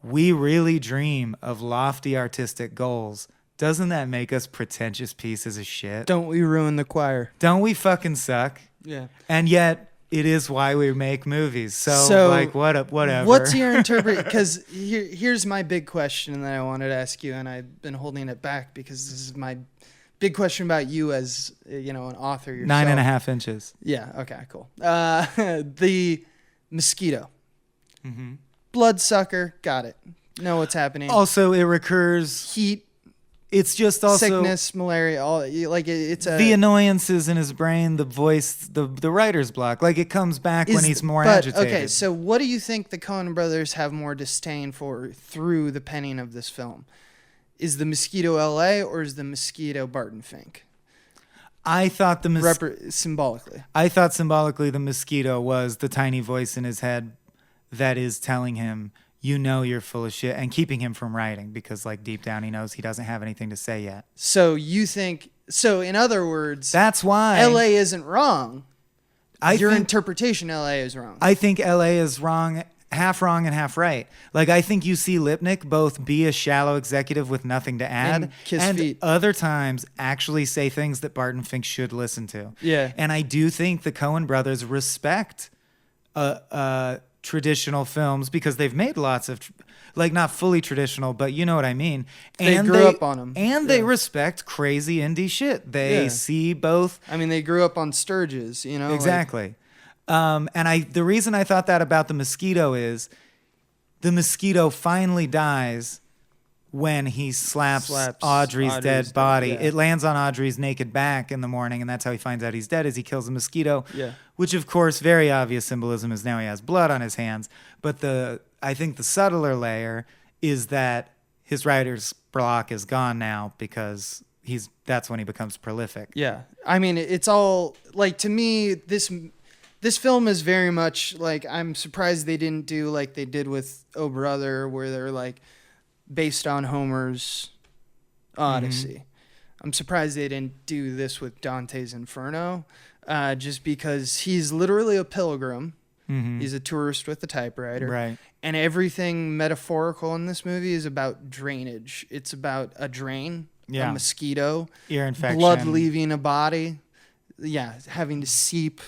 we really dream of lofty artistic goals. Doesn't that make us pretentious pieces of shit? Don't we ruin the choir? Don't we fucking suck? Yeah. And yet it is why we make movies. So like whatever. What's your interpretation? Because here's my big question that I wanted to ask you, and I've been holding it back because this is my big question about you as an author yourself. 9.5 inches. Yeah. Okay. Cool. The mosquito. Mm-hmm. Bloodsucker. Got it. Know what's happening. Also, it recurs. Heat. It's just also sickness, malaria, all like it's the annoyances in his brain, the voice, the writer's block. Like it comes back when he's more agitated. Okay, so what do you think the Coen brothers have more disdain for through the penning of this film? Is the mosquito L.A. or is the mosquito Barton Fink? I thought symbolically. I thought symbolically the mosquito was the tiny voice in his head that is telling him, you know you're full of shit, and keeping him from writing because like deep down he knows he doesn't have anything to say yet. So you think, so in other words, That's why LA isn't wrong. Your think- interpretation LA is wrong. I think LA is wrong and half right. Like, I think you see Lipnick both be a shallow executive with nothing to add And kiss and feet. other times actually say things that Barton Fink should listen to. Yeah. And I do think the Coen brothers respect traditional films because they've made lots of, like, not fully traditional, but you know what I mean. They grew up on 'em. And they respect crazy indie shit. They see both. I mean, they grew up on Sturges, you know? Exactly. And the reason I thought that about the mosquito is the mosquito finally dies when he slaps Audrey's dead body. Yeah. It lands on Audrey's naked back in the morning, and that's how he finds out he's dead, is he kills the mosquito. Yeah. Which, of course, very obvious symbolism is now he has blood on his hands. But I think the subtler layer is that his writer's block is gone now because that's when he becomes prolific. Yeah. I mean, it's all, like, to me, this film is very much like, I'm surprised they didn't do like they did with Oh Brother, where they're like based on Homer's Odyssey. Mm-hmm. I'm surprised they didn't do this with Dante's Inferno, just because he's literally a pilgrim. Mm-hmm. He's a tourist with a typewriter. Right. And everything metaphorical in this movie is about drainage. It's about a drain, Yeah. a mosquito, Ear infection. blood leaving a body. Yeah, having to seep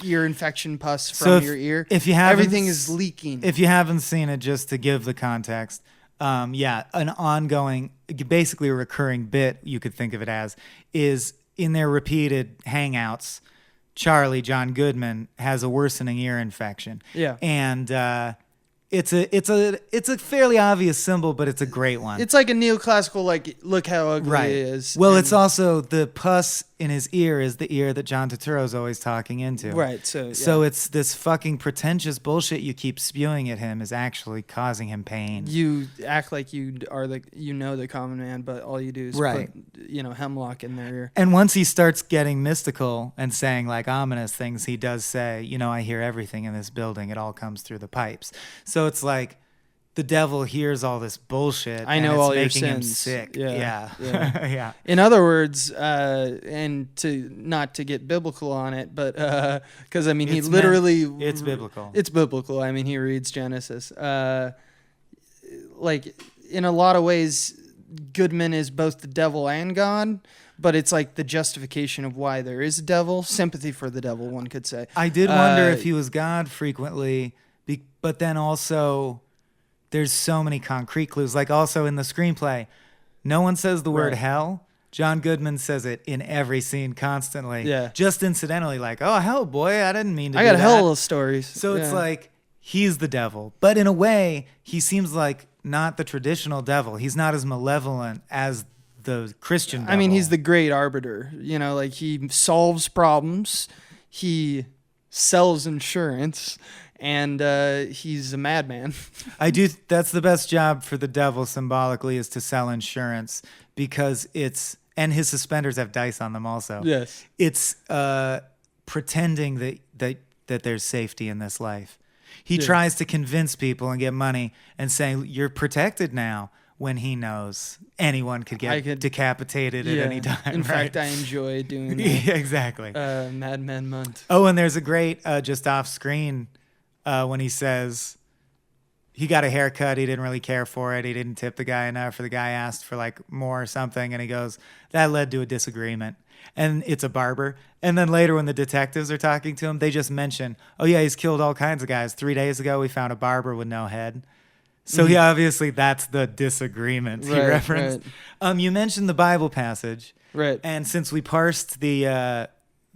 ear infection pus from your ear. If you haven't, everything is leaking. If you haven't seen it, just to give the context, an ongoing, basically a recurring bit, you could think of it as, is in their repeated hangouts, Charlie, John Goodman, has a worsening ear infection. Yeah. And it's a fairly obvious symbol, but it's a great one. It's like a neoclassical, like, look how ugly Right. it is. Well, And- it's also the pus in his ear is the ear that John Turturro's always talking into. Right, so, So yeah. it's this fucking pretentious bullshit you keep spewing at him is actually causing him pain. You act like you are the common man, but all you do is Right. put, hemlock in their ear. And once he starts getting mystical and saying like ominous things, he does say, I hear everything in this building. It all comes through the pipes. So it's like the devil hears all this bullshit. I and know it's all your making him sins. sick. Yeah. Yeah. In other words, and not to get biblical on it, but because I mean, he It's literally it's biblical. It's biblical. I mean, he reads Genesis. Like in a lot of ways, Goodman is both the devil and God, but it's like the justification of why there is a devil. Sympathy for the devil, one could say. I did wonder if he was God frequently, but then also there's so many concrete clues. Like also in the screenplay, no one says the word Right. hell. John Goodman says it in every scene constantly. Yeah. Just incidentally, like, oh, hell, boy, I didn't mean to I do got a that. hell of stories. So it's Yeah. like he's the devil. But in a way, he seems like not the traditional devil. He's not as malevolent as the Christian devil. I mean, he's the great arbiter. Like he solves problems, he sells insurance, and he's a madman. That's the best job for the devil symbolically, is to sell insurance, because and his suspenders have dice on them also. Yes. It's pretending that there's safety in this life. He tries to convince people and get money and saying you're protected now, when he knows anyone could get decapitated at any time. In right? fact, I enjoy doing that. Yeah, exactly. Madman Muntz. Oh, and there's a great just off screen when he says he got a haircut. He didn't really care for it. He didn't tip the guy enough, or the guy asked for like more or something. And he goes, that led to a disagreement. And it's a barber. And then later when the detectives are talking to him, they just mention, oh yeah, he's killed all kinds of guys. 3 days ago, we found a barber with no head. So he obviously, that's the disagreement he referenced. Right. You mentioned the Bible passage. Right. And since we parsed the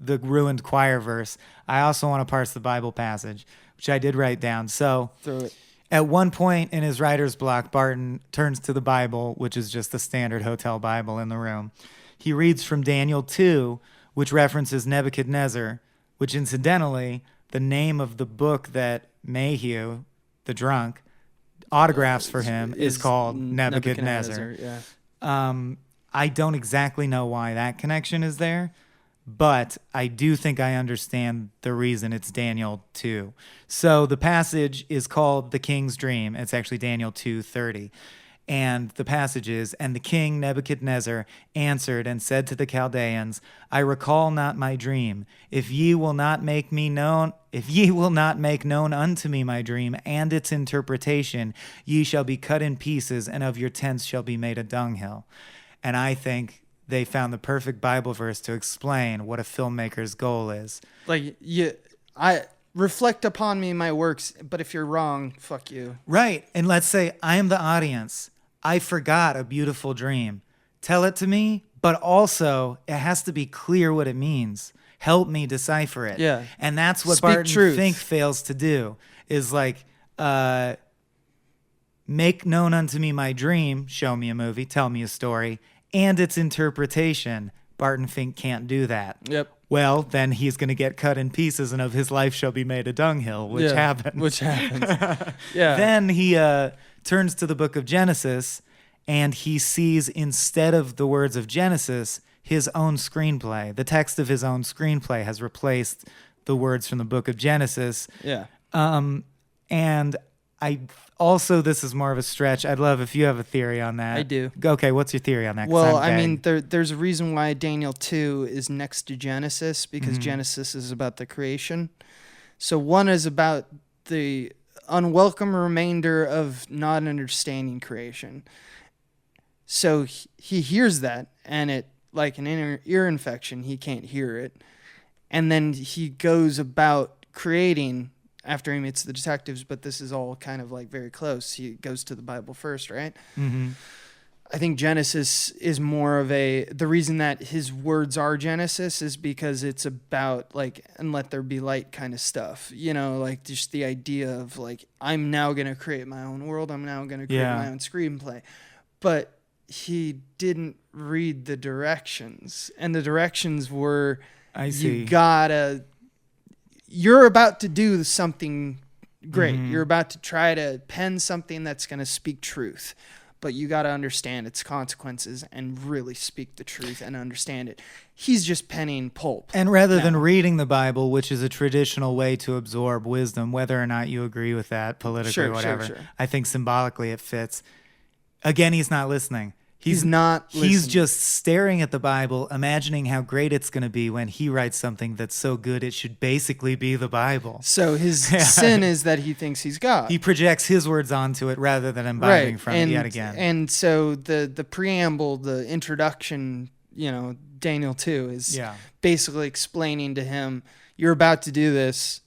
ruined choir verse, I also want to parse the Bible passage, which I did write down. So Throw it. at one point in his writer's block, Barton turns to the Bible, which is just the standard hotel Bible in the room. He reads from Daniel 2, which references Nebuchadnezzar, which incidentally, the name of the book that Mayhew, the drunk, autographs for him is called Nebuchadnezzar. Yeah. I don't exactly know why that connection is there, but I do think I understand the reason it's Daniel 2. So the passage is called The King's Dream. It's actually Daniel 2:30. And the passage is, "And the king Nebuchadnezzar answered and said to the Chaldeans, I recall not my dream. If ye will not make known unto me my dream and its interpretation, ye shall be cut in pieces, and of your tents shall be made a dunghill." And I think they found the perfect Bible verse to explain what a filmmaker's goal is. Like, I reflect upon me my works, but if you're wrong, fuck you. Right. And let's say I am the audience. I forgot a beautiful dream. Tell it to me, but also it has to be clear what it means. Help me decipher it. Yeah. And that's what Speak Barton truth. Fink fails to do, is like, make known unto me my dream, show me a movie, tell me a story, and its interpretation. Barton Fink can't do that. Yep. Well, then he's going to get cut in pieces, and of his life shall be made a dunghill, which happens. Which happens. Yeah. Then he turns to the book of Genesis, and he sees, instead of the words of Genesis, his own screenplay. The text of his own screenplay has replaced the words from the book of Genesis. Yeah. And I also, this is more of a stretch. I'd love if you have a theory on that. I do. Okay, what's your theory on that? 'Cause Well, I'm I mean, vague. there's a reason why Daniel 2 is next to Genesis, because Mm-hmm. Genesis is about the creation. So one is about the unwelcome remainder of not understanding creation. So he hears that, and it, like an ear infection, he can't hear it. And then he goes about creating after he meets the detectives, but this is all kind of like very close. He goes to the Bible first, right? Mm-hmm. I think Genesis is more of the reason that his words are Genesis is because it's about like, and let there be light kind of stuff, you know, like just the idea of like, I'm now going to create my own world. I'm now going to create my own screenplay. But he didn't read the directions, and the directions were, you're about to do something great. Mm-hmm. You're about to try to pen something that's going to speak truth. But you got to understand its consequences and really speak the truth and understand it. He's just penning pulp. And rather than reading the Bible, which is a traditional way to absorb wisdom, whether or not you agree with that politically or whatever, sure. I think symbolically it fits. Again, he's not listening. He's not listening. He's just staring at the Bible, imagining how great it's going to be when he writes something that's so good it should basically be the Bible. So his sin is that he thinks he's God. He projects his words onto it rather than imbibing from it yet again. And so the preamble, the introduction, you know, Daniel 2 is basically explaining to him, you're about to do this,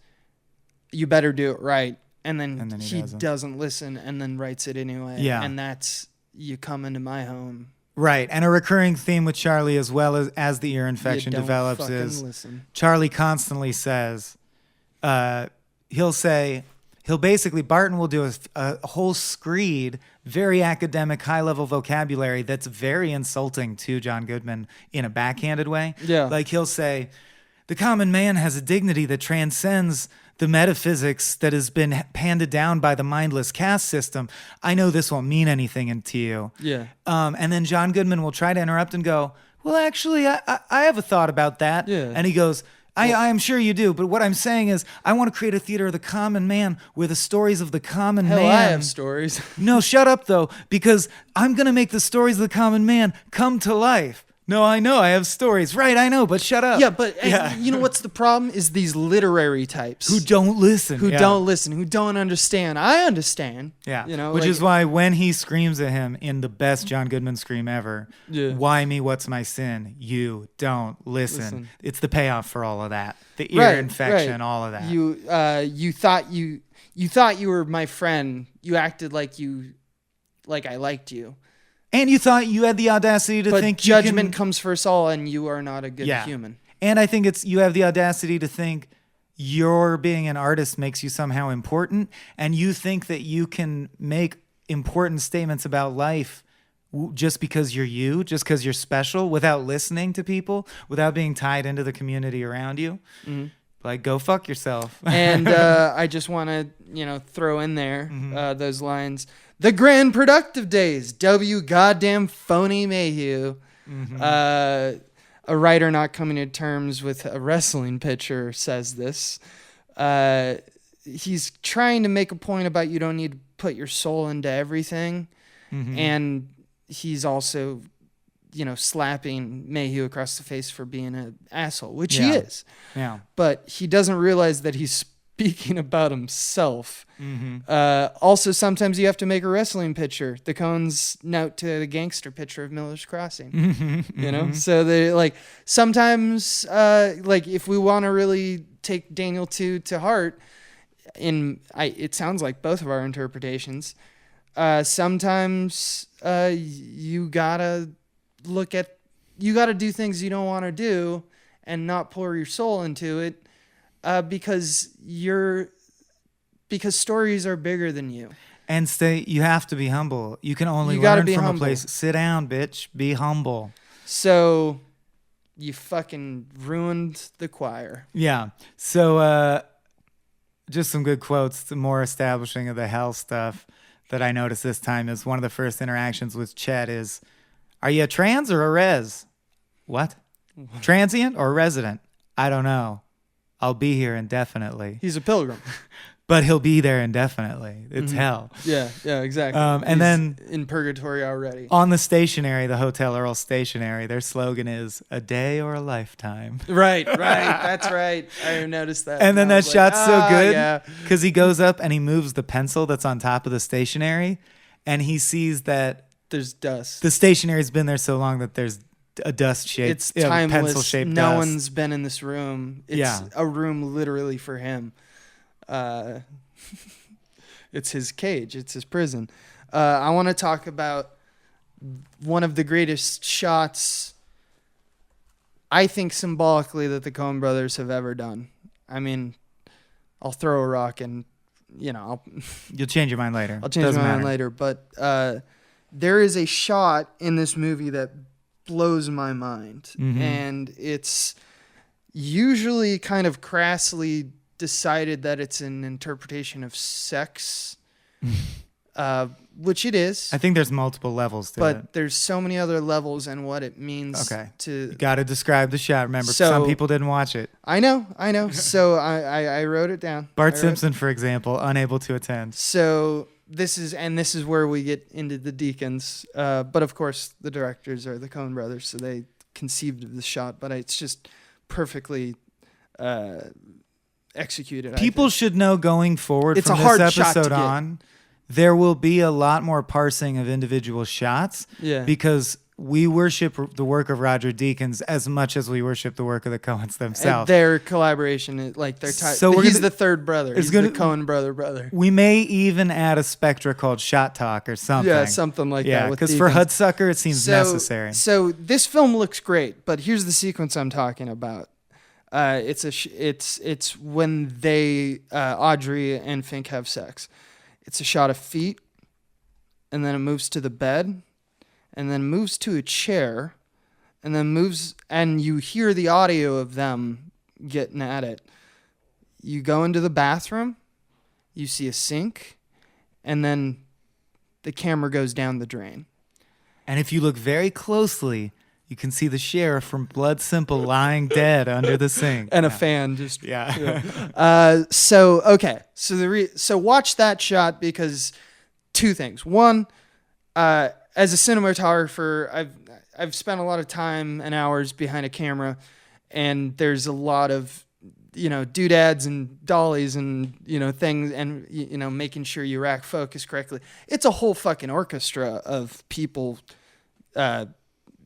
you better do it right. And then he doesn't listen and then writes it anyway. Yeah. And that's, you come into my home. Right. And a recurring theme with Charlie, as well as the ear infection develops, is Charlie constantly says, Barton will do a whole screed, very academic, high-level vocabulary that's very insulting to John Goodman in a backhanded way. Yeah. Like he'll say, the common man has a dignity that transcends the metaphysics that has been handed down by the mindless caste system. I know this won't mean anything to you. Yeah. And then John Goodman will try to interrupt and go, well, actually, I have a thought about that. Yeah. And he goes, I am sure you do, but what I'm saying is I want to create a theater of the common man where the stories of the common man... I have stories. No, shut up, though, because I'm going to make the stories of the common man come to life. No, I know, I have stories. Right, I know, but shut up. Yeah, but you know what's the problem is these literary types. Who don't listen. Who don't listen, who don't understand. I understand. Yeah, you know, which is why when he screams at him in the best John Goodman scream ever, why me, what's my sin? You don't listen. It's the payoff for all of that. The ear infection, all of that. You thought you were my friend. You acted like I liked you. And you thought you had the audacity to think judgment comes for us all, and you are not a good human. And I think you have the audacity to think your being an artist makes you somehow important, and you think that you can make important statements about life just because you're just because you're special, without listening to people, without being tied into the community around you. Mm-hmm. Like, go fuck yourself. And I just want to, throw in there those lines. The grand productive days. W. Goddamn phony Mayhew. Mm-hmm. a writer not coming to terms with a wrestling pitcher says this. He's trying to make a point about you don't need to put your soul into everything. Mm-hmm. And he's also, slapping Mayhew across the face for being an asshole, which he is. Yeah. But he doesn't realize that he's speaking about himself. Mm-hmm. Also, sometimes you have to make a wrestling picture. The Coens note to the gangster picture of Miller's Crossing. Mm-hmm. So they sometimes if we want to really take Daniel 2 to heart, it sounds like both of our interpretations. Sometimes you gotta do things you don't want to do and not pour your soul into it, because stories are bigger than you. And you have to be humble. You can only learn from a place. Sit down, bitch. Be humble. So you fucking ruined the choir. Yeah. So just some good quotes, the more establishing of the hell stuff that I noticed this time is one of the first interactions with Chet is, are you a trans or a res? What? Transient or resident? I don't know. I'll be here indefinitely. He's a pilgrim. But he'll be there indefinitely. It's hell. Yeah, exactly. And then in purgatory already. On the stationery, the Hotel Earl stationery, their slogan is a day or a lifetime. Right. That's right. I noticed that. And then that shot's so good because yeah. he goes up and he moves the pencil that's on top of the stationery, and he sees that there's dust. The stationery's been there so long that there's a dust shape. It's timeless. Pencil-shaped no dust. one's been in this room. It's a room literally for him. It's his cage. It's his prison. I want to talk about one of the greatest shots, I think symbolically, that the Coen brothers have ever done. I mean, I'll throw a rock and, you'll change your mind later. I'll change my mind later. But there is a shot in this movie that blows my mind. Mm-hmm. And it's usually kind of crassly decided that it's an interpretation of sex, which it is. I think there's multiple levels to it. But there's so many other levels and what it means to... You got to describe the shot. Remember, some people didn't watch it. I know. So I wrote it down. Bart Simpson, for example, unable to attend. So this is where we get into the deacons. But of course, the directors are the Coen brothers, so they conceived of the shot. But it's just perfectly... executed. People should know going forward from this episode on, there will be a lot more parsing of individual shots because we worship the work of Roger Deakins as much as we worship the work of the Coens themselves. And their collaboration, he's the third brother. He's the Coen brother. We may even add a spectra called Shot Talk or something. Yeah, something like that. Yeah, because for Hudsucker, it seems necessary. So this film looks great, but here's the sequence I'm talking about. It's when they Audrey and Fink have sex. It's a shot of feet, and then it moves to the bed, and then moves to a chair, and then moves, and you hear the audio of them getting at it. You go into the bathroom, you see a sink, and then the camera goes down the drain. And if you look very closely, you can see the sheriff from Blood Simple lying dead under the sink. And a fan just... So watch that shot because two things. One, as a cinematographer, I've spent a lot of time and hours behind a camera, and there's a lot of, doodads and dollies and, things and, making sure you rack focus correctly. It's a whole fucking orchestra of people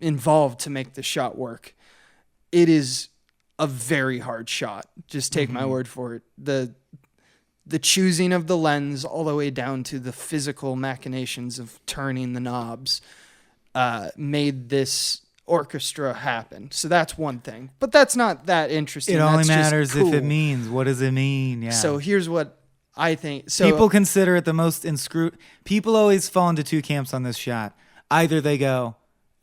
involved to make the shot work. It is a very hard shot. Just take my word for it. The choosing of the lens all the way down to the physical machinations of turning the knobs made this orchestra happen. So that's one thing. But that's not that interesting. It only that's matters cool. if it means. What does it mean? Yeah. So here's what I think. So people consider it the most People always fall into two camps on this shot. Either they go,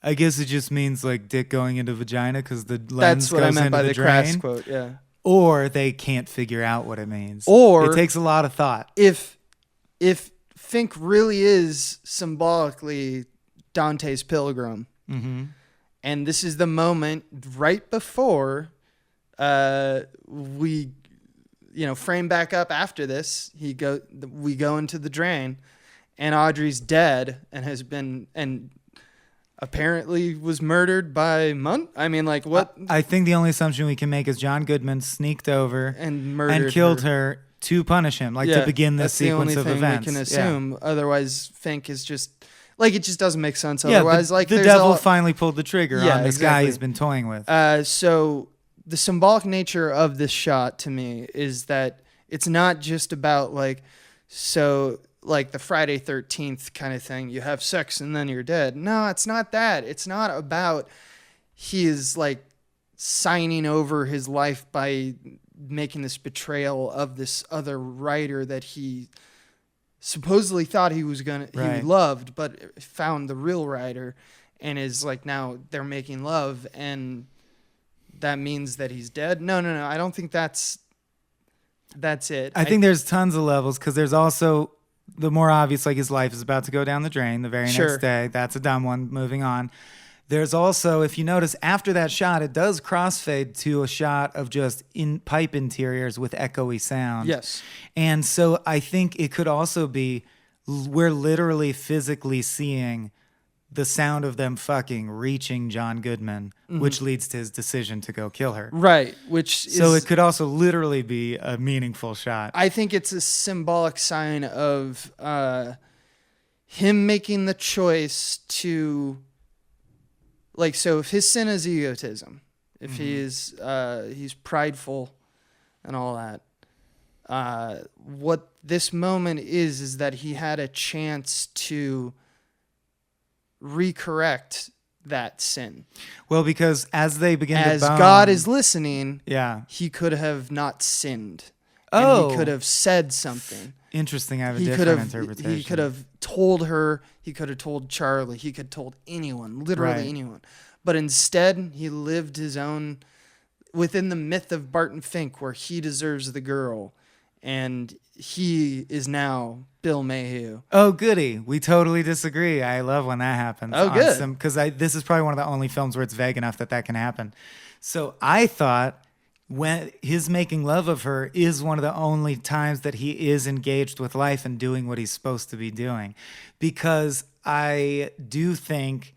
I guess it just means like dick going into vagina because the lens goes into the drain. That's what I meant by the crass quote, yeah. Or they can't figure out what it means. Or it takes a lot of thought. If Fink really is symbolically Dante's Pilgrim, And this is the moment right before we, frame back up after this. We go into the drain, and Audrey's dead and apparently was murdered by Muntz. I mean, like, what? I think the only assumption we can make is John Goodman sneaked over And murdered and killed her to punish him, to begin this sequence of events. That's the only thing we can assume. Yeah. Otherwise, Fink is just... it just doesn't make sense. Yeah, Otherwise, the devil finally pulled the trigger on this guy he's been toying with. So the symbolic nature of this shot to me is that it's not just about the Friday 13th kind of thing. You have sex and then you're dead. No, it's not that. It's not about he is signing over his life by making this betrayal of this other writer that he supposedly thought he loved, but found the real writer, and is now they're making love, and that means that he's dead. No. I don't think that's it. I think there's tons of levels, because there's also the more obvious, his life is about to go down the drain the very next day. That's a dumb one. Moving on. There's also, if you notice, after that shot, it does crossfade to a shot of just pipe interiors with echoey sound. Yes. And so I think it could also be we're literally physically seeing the sound of them fucking reaching John Goodman, which leads to his decision to go kill her. Right. So it could also literally be a meaningful shot. I think it's a symbolic sign of him making the choice to... so if his sin is egotism, if he's prideful and all that, what this moment is that he had a chance to recorrect that sin. Well, because as they begin as to bone, God is listening, yeah, he could have not sinned. Oh. And he could have said something. Interesting. I have a different interpretation. He could have told her. He could have told Charlie. He could have told anyone, literally anyone. But instead, he lived his own within the myth of Barton Fink, where he deserves the girl, and he is now Bill Mayhew. Oh, goody. We totally disagree. I love when that happens. Oh, good. Because this is probably one of the only films where it's vague enough that can happen. So I thought when his making love of her is one of the only times that he is engaged with life and doing what he's supposed to be doing. Because I do think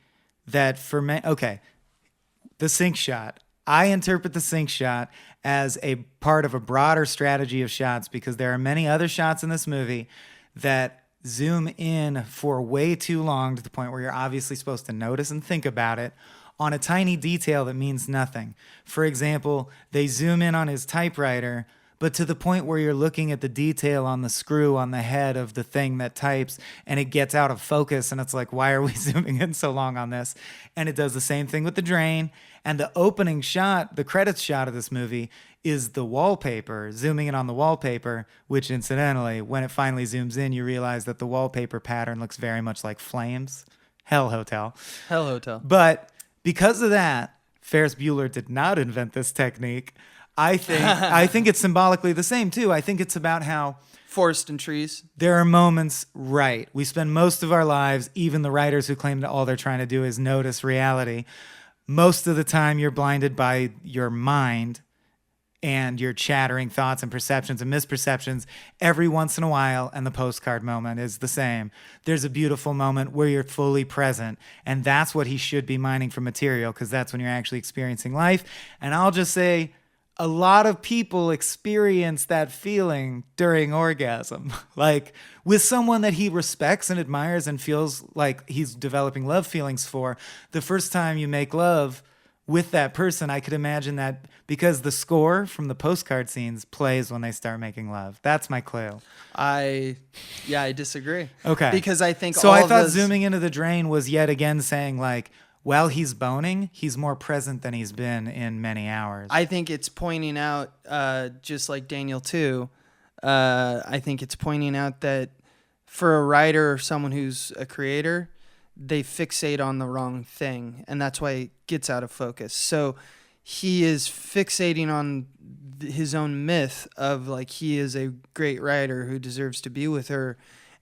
that the sink shot. I interpret the sink shot as a part of a broader strategy of shots, because there are many other shots in this movie that zoom in for way too long, to the point where you're obviously supposed to notice and think about it, on a tiny detail that means nothing. For example, they zoom in on his typewriter, but to the point where you're looking at the detail on the screw on the head of the thing that types, and it gets out of focus, and it's like, why are we zooming in so long on this? And it does the same thing with the drain. And the opening shot, the credits shot of this movie, is the wallpaper, zooming in on the wallpaper, which incidentally, when it finally zooms in, you realize that the wallpaper pattern looks very much like flames. Hell Hotel. But because of that, Ferris Bueller did not invent this technique. I think it's symbolically the same too. I think it's about how forest and trees. There are moments, right? We spend most of our lives, even the writers who claim that all they're trying to do is notice reality, most of the time you're blinded by your mind and your chattering thoughts and perceptions and misperceptions. Every once in a while, and the postcard moment is the same, there's a beautiful moment where you're fully present, and that's what he should be mining for material, because that's when you're actually experiencing life. And I'll just say, a lot of people experience that feeling during orgasm, like with someone that he respects and admires and feels like he's developing love feelings for. The first time you make love with that person, I could imagine that, because the score from the postcard scenes plays when they start making love. That's my clue. I disagree. Okay. Because I think so. I thought zooming into the drain was yet again saying, like, while he's boning, he's more present than he's been in many hours. I think it's pointing out, just like Daniel too, I think it's pointing out that for a writer or someone who's a creator, they fixate on the wrong thing, and that's why it gets out of focus. So he is fixating on his own myth of, like, he is a great writer who deserves to be with her,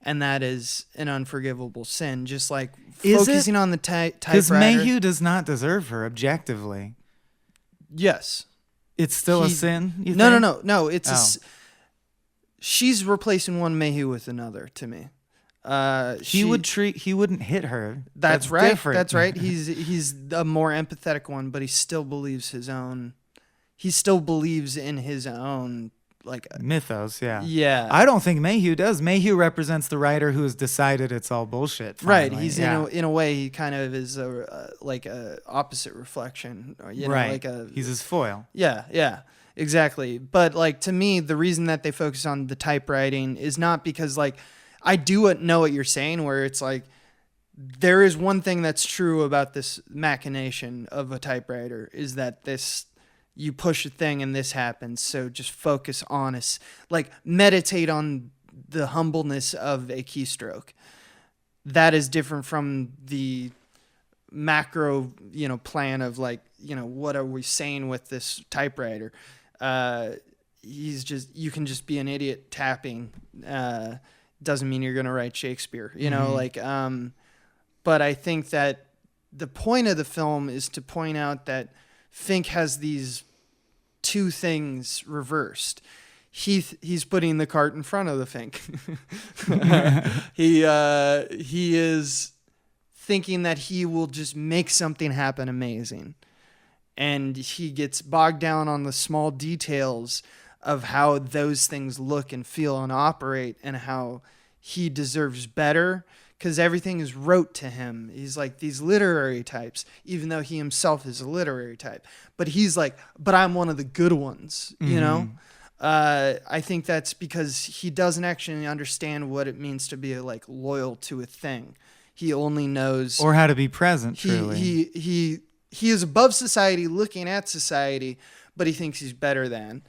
and that is an unforgivable sin. Just like Is focusing on the typewriter. Because Mayhew does not deserve her objectively. Yes. It's still a sin? You No, think? no. She's replacing one Mayhew with another to me. He wouldn't hit her. That's right. Different. That's right. He's a more empathetic one, but he still believes his own. He still believes in his own mythos. Yeah. Yeah. I don't think Mayhew does. Mayhew represents the writer who has decided it's all bullshit. Finally. Right. He's in a way he kind of is a opposite reflection. Or, right. He's his foil. Yeah. Yeah. Exactly. But to me, the reason that they focus on the typewriting is not because I do know what you're saying, where it's there is one thing that's true about this machination of a typewriter is that you push a thing and this happens. So just focus on meditate on the humbleness of a keystroke. That is different from the macro, plan of what are we saying with this typewriter? You can just be an idiot tapping. Doesn't mean you're going to write Shakespeare, but I think that the point of the film is to point out that Fink has these two things reversed. He's putting the cart in front of the Fink. He is thinking that he will just make something happen amazing. And he gets bogged down on the small details of how those things look and feel and operate, and how he deserves better because everything is rote to him. He's like these literary types, even though he himself is a literary type. But he's but I'm one of the good ones, you know? I think that's because he doesn't actually understand what it means to be loyal to a thing. He only knows... Or how to be present, truly. He is above society, looking at society, but he thinks he's better than.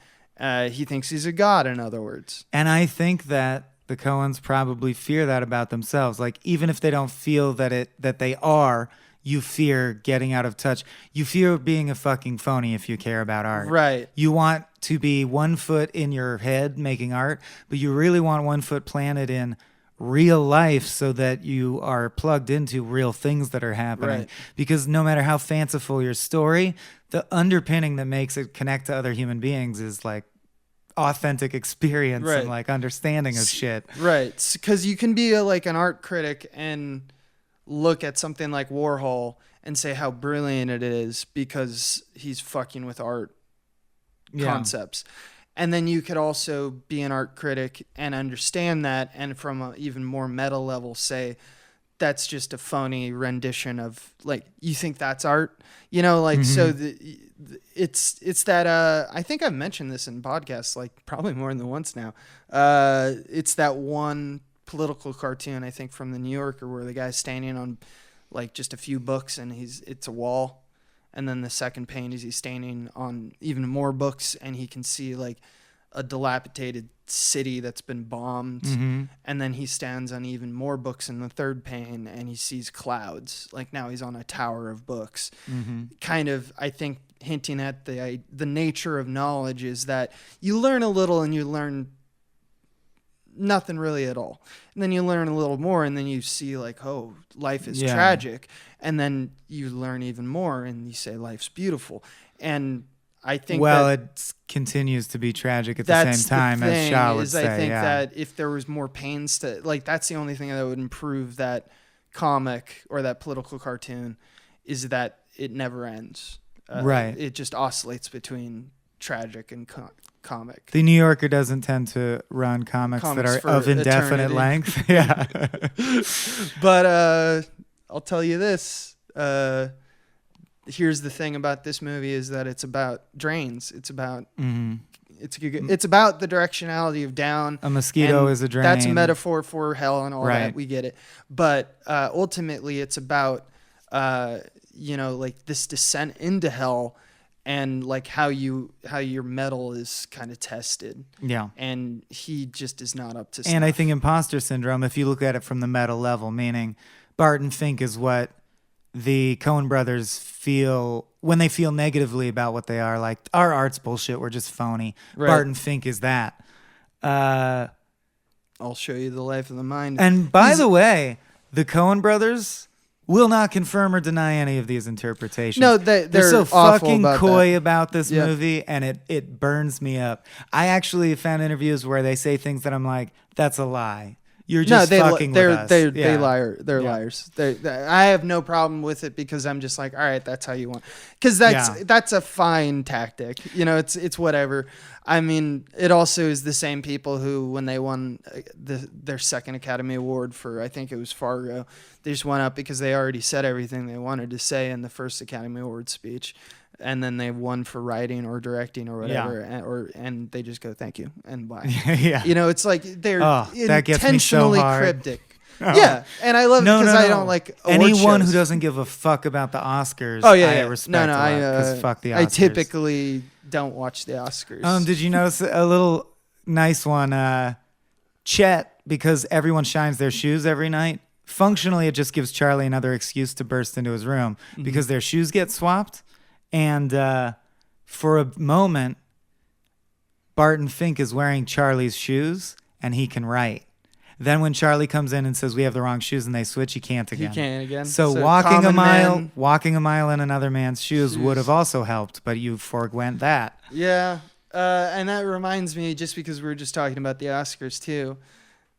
He thinks he's a god, in other words. And I think that the Coens probably fear that about themselves. Even if they don't feel that they are, you fear getting out of touch. You fear being a fucking phony if you care about art. Right. You want to be 1 foot in your head making art, but you really want 1 foot planted in real life so that you are plugged into real things that are happening. Right. Because no matter how fanciful your story, the underpinning that makes it connect to other human beings is authentic experience right. and understanding of shit. Right. Because you can be an art critic and look at something like Warhol and say how brilliant it is because he's fucking with art concepts. And then you could also be an art critic and understand that, and from an even more meta level say that's just a phony rendition of you think that's art, so it's that I think I've mentioned this in podcasts probably more than once now. It's that one political cartoon I think from the New Yorker where the guy's standing on just a few books and it's a wall, and then the second pane is he's standing on even more books and he can see a dilapidated city that's been bombed, and then he stands on even more books in the third pane and he sees clouds. Now he's on a tower of books. Kind of, I think, hinting at the nature of knowledge is that you learn a little and you learn nothing really at all, and then you learn a little more and then you see oh, life is tragic, and then you learn even more and you say life's beautiful. And I think it continues to be tragic at the same time, as Shaw would say. I think that if there was more pains to that's the only thing that would improve that comic or that political cartoon is that it never ends. Right. It just oscillates between tragic and comic. The New Yorker doesn't tend to run comics that are of indefinite length. Yeah. But I'll tell you this. Here's the thing about this movie is that it's about drains. It's about it's about the directionality of down. A mosquito is a drain. That's a metaphor for hell and all that. We get it. But ultimately, it's about this descent into hell and how your metal is kind of tested. Yeah. And he just is not up to snuff. And I think imposter syndrome, if you look at it from the meta level, meaning Barton Fink is what the Coen brothers feel when they feel negatively about what they are. Our art's bullshit, we're just phony. Right. Barton Fink is that. I'll show you the life of the mind. And by the way, the Coen brothers will not confirm or deny any of these interpretations. No, they're so fucking coy about this movie, and it burns me up. I actually found interviews where they say things that I'm like, that's a lie. You're just fucking with us. They're liars. I have no problem with it because I'm just like, all right, that's how you want. Because that's a fine tactic. It's whatever. I mean, it also is the same people who, when they won their second Academy Award for, I think it was Fargo, they just went up because they already said everything they wanted to say in the first Academy Award speech. And then they won for writing or directing or whatever, and they just go, thank you, and bye. It's like they're intentionally cryptic. Yeah, and I love it because I don't like anyone shows. who doesn't give a fuck about the Oscars. I respect because fuck the Oscars. I typically don't watch the Oscars. Did you notice a little nice one? Chet, because everyone shines their shoes every night. Functionally, it just gives Charlie another excuse to burst into his room because their shoes get swapped. And for a moment, Barton Fink is wearing Charlie's shoes, and he can write. Then when Charlie comes in and says, we have the wrong shoes, and they switch, he can't again. He can't again. So walking a mile in another man's shoes would have also helped, but you forwent that. Yeah, and that reminds me, just because we were just talking about the Oscars, too.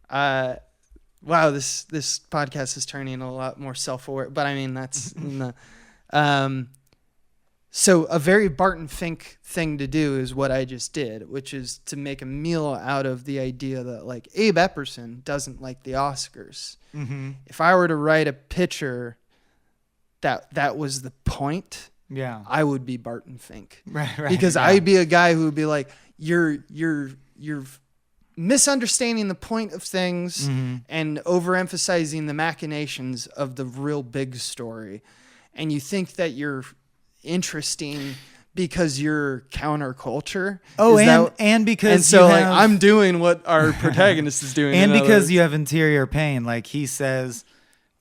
Wow, this podcast is turning a lot more self-aware, but I mean, that's... So a very Barton Fink thing to do is what I just did, which is to make a meal out of the idea that, like, Abe Epperson doesn't like the Oscars. Mm-hmm. If I were to write a picture that was the point, I would be Barton Fink. Right, because I'd be a guy who would be like, you're misunderstanding the point of things and overemphasizing the machinations of the real big story. And you think that you're interesting because you're counterculture. I'm doing what our protagonist is doing, and because you have interior pain. Like he says,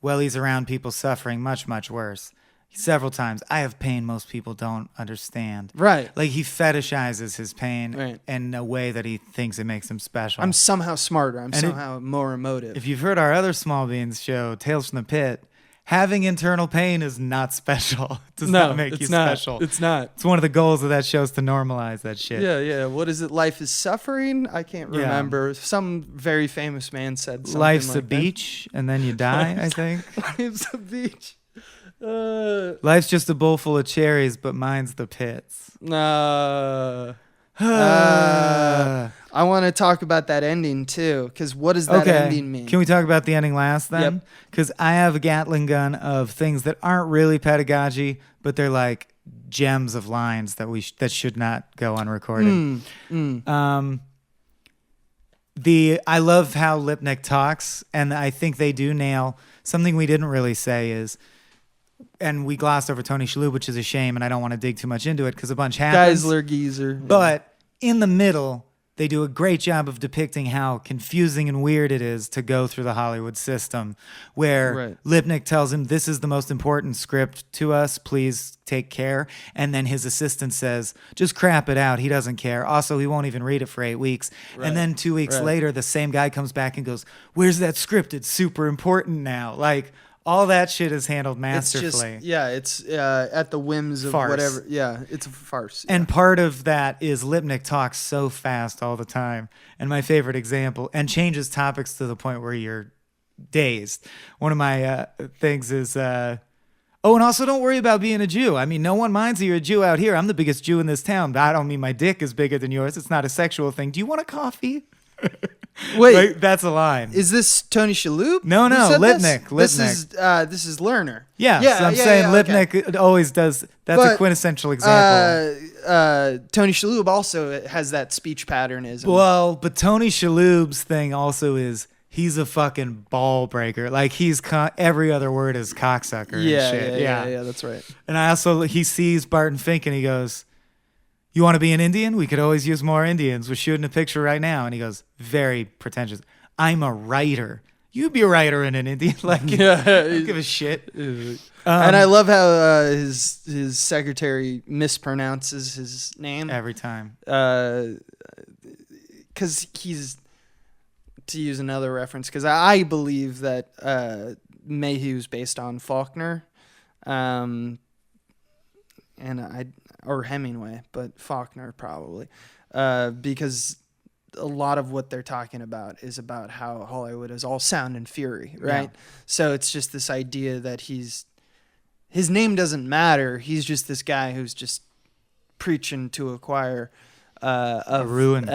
well, he's around people suffering much, much worse. Several times, I have pain most people don't understand. Right. Like he fetishizes his pain in a way that he thinks it makes him special. I'm somehow smarter. I'm somehow more emotive. If you've heard our other Small Beans show, Tales from the Pit, having internal pain is not special. It does not make you special. It's not. It's one of the goals of that show is to normalize that shit. Yeah. What is it? Life is suffering? I can't remember. Some very famous man said something Life's like a beach, and then you die, I think. Life's a beach. Life's just a bowl full of cherries, but mine's the pits. I want to talk about that ending too, because what does that ending mean? Can we talk about the ending last then? Because I have a Gatling gun of things that aren't really pedagogy, but they're like gems of lines that should not go unrecorded. I love how Lipnick talks, and I think they do nail something we didn't really say is. And we glossed over Tony Shalhoub, which is a shame, and I don't want to dig too much into it because a bunch happens. Geisler, Geezer. But in the middle, they do a great job of depicting how confusing and weird it is to go through the Hollywood system, where Lipnick tells him, this is the most important script to us, please take care. And then his assistant says, just crap it out, he doesn't care. Also, he won't even read it for 8 weeks. And then 2 weeks later, the same guy comes back and goes, where's that script? It's super important now. Like, all that shit is handled masterfully. It's at the whims of whatever. Yeah, it's a farce. Yeah. And part of that is Lipnick talks so fast all the time. And my favorite example, and changes topics to the point where you're dazed. One of my things is, and also don't worry about being a Jew. I mean, no one minds that you're a Jew out here. I'm the biggest Jew in this town. But I don't mean my dick is bigger than yours. It's not a sexual thing. Do you want a coffee? Wait, like, that's a line. Is this Tony Shalhoub? No, Lipnick. This is Lerner. Yeah, so I'm saying Lipnick always does. That's a quintessential example. Tony Shalhoub also has that speech patternism. Well, but Tony Shalhoub's thing also is he's a fucking ball breaker. Like he's every other word is cocksucker. And shit. Yeah, that's right. And he sees Barton Fink and he goes, you want to be an Indian? We could always use more Indians. We're shooting a picture right now. And he goes, very pretentious. I'm a writer. You'd be a writer in an Indian. Like, don't give a shit. And I love how his secretary mispronounces his name every time. Because he's to use another reference, because I believe that Mayhew's based on Faulkner, or Hemingway, but Faulkner probably, because a lot of what they're talking about is about how Hollywood is all sound and fury, right? Yeah. So it's just this idea that his name doesn't matter. He's just this guy who's just preaching to a choir to a ruined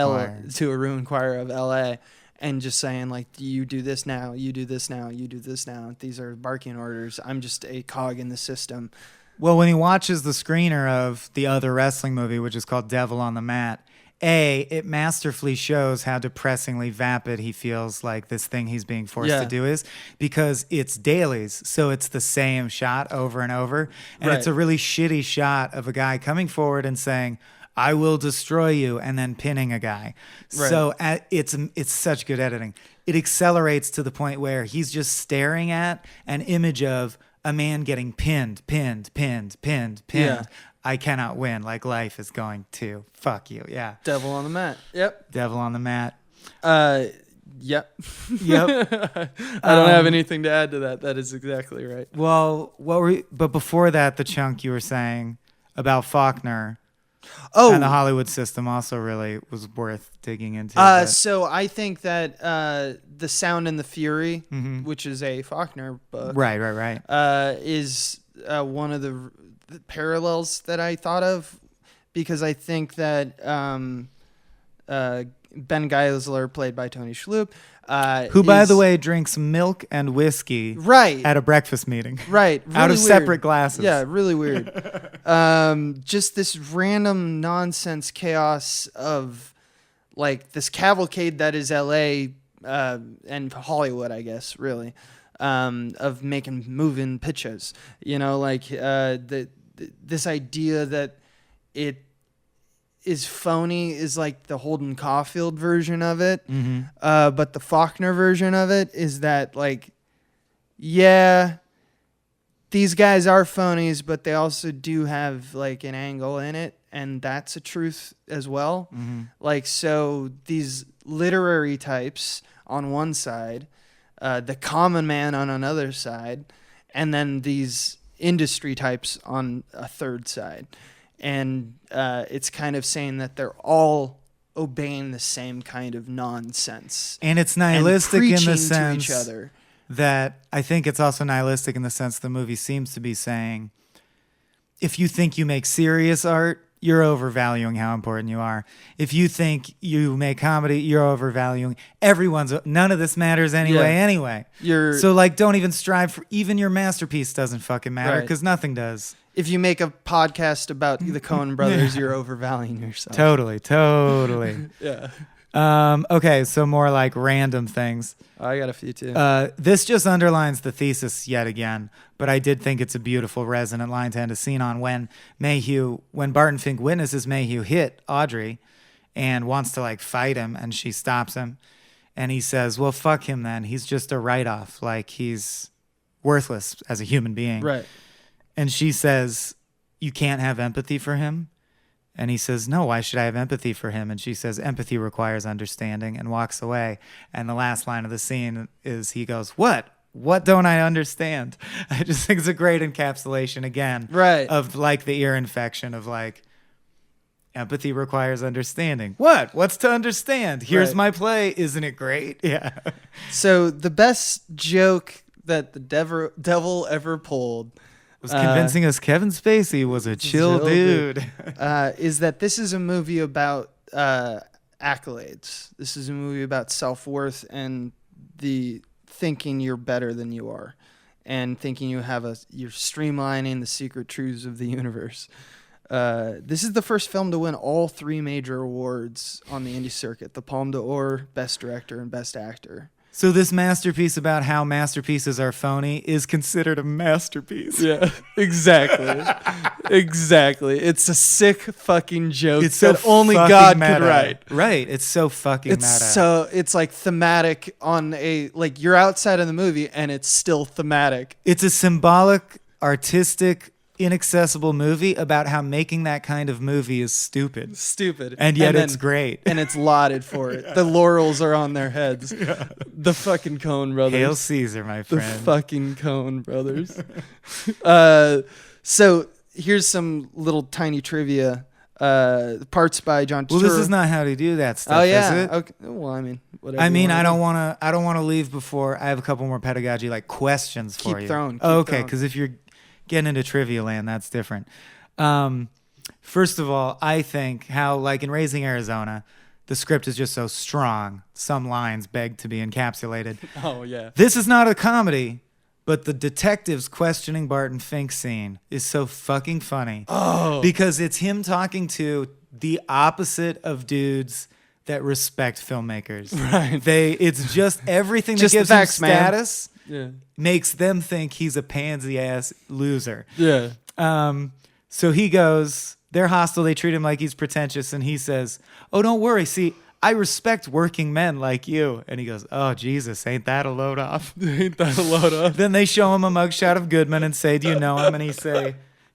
choir of LA, and just saying, like, you do this now, you do this now, you do this now. These are barking orders. I'm just a cog in the system. Well, when he watches the screener of the other wrestling movie, which is called Devil on the Mat, it masterfully shows how depressingly vapid he feels like this thing he's being forced to do is, because it's dailies. So it's the same shot over and over. And it's a really shitty shot of a guy coming forward and saying, I will destroy you, and then pinning a guy. Right. So it's such good editing. It accelerates to the point where he's just staring at an image of a man getting pinned. Yeah. I cannot win. Like, life is going to fuck you. Yeah. Devil on the mat. Yep. Devil on the mat. Yep. I don't have anything to add to that. That is exactly right. Well, but before that, the chunk you were saying about Faulkner and the Hollywood system also really was worth digging into. So I think that The Sound and the Fury, which is a Faulkner book, right, is one of the parallels that I thought of, because I think that Ben Geisler, played by Tony Shalhoub, who, by the way, drinks milk and whiskey at a breakfast meeting. Right. Really out of weird. Separate glasses. Yeah, really weird. Just this random nonsense chaos of, like, this cavalcade that is L.A. And Hollywood, I guess, really, of making moving pictures. You know, like this idea that it is phony is like the Holden Caulfield version of it. But the Faulkner version of it is that, like, yeah, these guys are phonies, but they also do have, like, an angle in it, and that's a truth as well. Like, so these literary types on one side, the common man on another side, and then these industry types on a third side. And it's kind of saying that they're all obeying the same kind of nonsense. And it's nihilistic and in the to sense each other. That I think it's also nihilistic in the sense the movie seems to be saying, if you think you make serious art, you're overvaluing how important you are. If you think you make comedy, you're overvaluing none of this matters anyway. So, like, don't even strive for, even your masterpiece doesn't fucking matter, because nothing does. If you make a podcast about the Coen brothers, you're overvaluing yourself. Totally. Yeah. Okay, so more like random things. I got a few too. This just underlines the thesis yet again, but I did think it's a beautiful resonant line to end a scene on when Barton Fink witnesses Mayhew hit Audrey and wants to, like, fight him, and she stops him, and he says, well, fuck him then. He's just a write-off. Like, he's worthless as a human being. Right. And she says, you can't have empathy for him? And he says, no, why should I have empathy for him? And she says, empathy requires understanding, and walks away. And the last line of the scene is he goes, what? What don't I understand? I just think it's a great encapsulation, again, of, like, the ear infection of, like, empathy requires understanding. What? What's to understand? Here's my play. Isn't it great? Yeah. So the best joke that the devil ever pulled was convincing us Kevin Spacey was a chill dude. Is that this is a movie about accolades. This is a movie about self-worth and the thinking you're better than you are, and thinking you're streamlining the secret truths of the universe. This is the first film to win all 3 major awards on the indie circuit: the Palme d'Or, Best Director, and Best Actor. So this masterpiece about how masterpieces are phony is considered a masterpiece. Yeah, exactly. Exactly. It's a sick fucking joke that only God could write. Right. It's so fucking meta. So it's like thematic on like, you're outside of the movie and it's still thematic. It's a symbolic, artistic inaccessible movie about how making that kind of movie is stupid. Stupid. And yet it's great. And it's lauded for it. The laurels are on their heads. Yeah. The fucking Coen brothers. Hail Caesar, my friend. The fucking Coen brothers. So here's some little tiny trivia. Parts by John Turturro. Well, this is not how to do that stuff, oh, yeah. is it? Okay. Well, I mean, whatever. I mean, I don't want to leave before I have a couple more pedagogy like questions for you. Keep throwing. Okay, because if you're getting into trivia land, that's different. First of all, I think how, like in Raising Arizona, the script is just so strong. Some lines beg to be encapsulated. Oh, yeah. This is not a comedy, but the detectives questioning Barton Fink scene is so fucking funny. Oh. Because it's him talking to the opposite of dudes that respect filmmakers. Right. It's just everything just that gives facts, him status makes them think he's a pansy-ass loser. Yeah. So he goes, they're hostile, they treat him like he's pretentious, and he says, oh, don't worry, see, I respect working men like you. And he goes, oh, Jesus, ain't that a load off? Ain't that a load off? Then they show him a mugshot of Goodman and say, do you know him? And he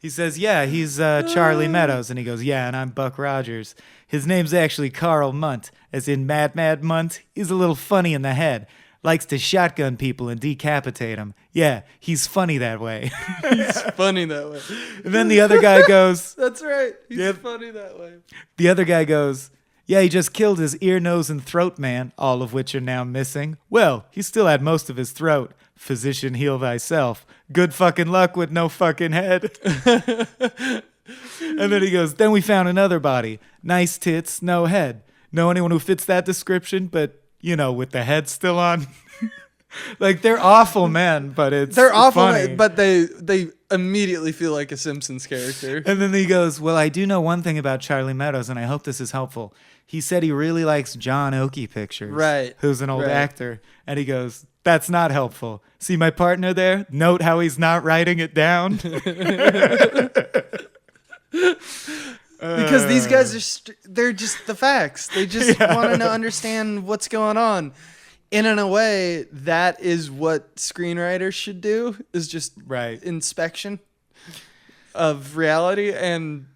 says, yeah, he's Charlie Meadows. And he goes, yeah, and I'm Buck Rogers. His name's actually Carl Munt, as in Mad Munt. He's a little funny in the head. Likes to shotgun people and decapitate them. Yeah, he's funny that way. He's funny that way. And then the other guy goes... That's right. He's funny that way. The other guy goes... Yeah, he just killed his ear, nose, and throat man, all of which are now missing. Well, he still had most of his throat. Physician, heal thyself. Good fucking luck with no fucking head. And then he goes, then we found another body. Nice tits, no head. Know anyone who fits that description, but, you know, with the head still on? Like, they're awful men, but they're awful funny. Men, but they immediately feel like a Simpsons character. And then he goes, well, I do know one thing about Charlie Meadows, and I hope this is helpful. He said he really likes John Oakey pictures. Right. Who's an old actor. And he goes, that's not helpful. See my partner there? Note how he's not writing it down. Because these guys they're just the facts. They just want to understand what's going on. And in a way, that is what screenwriters should do, is just inspection of reality. And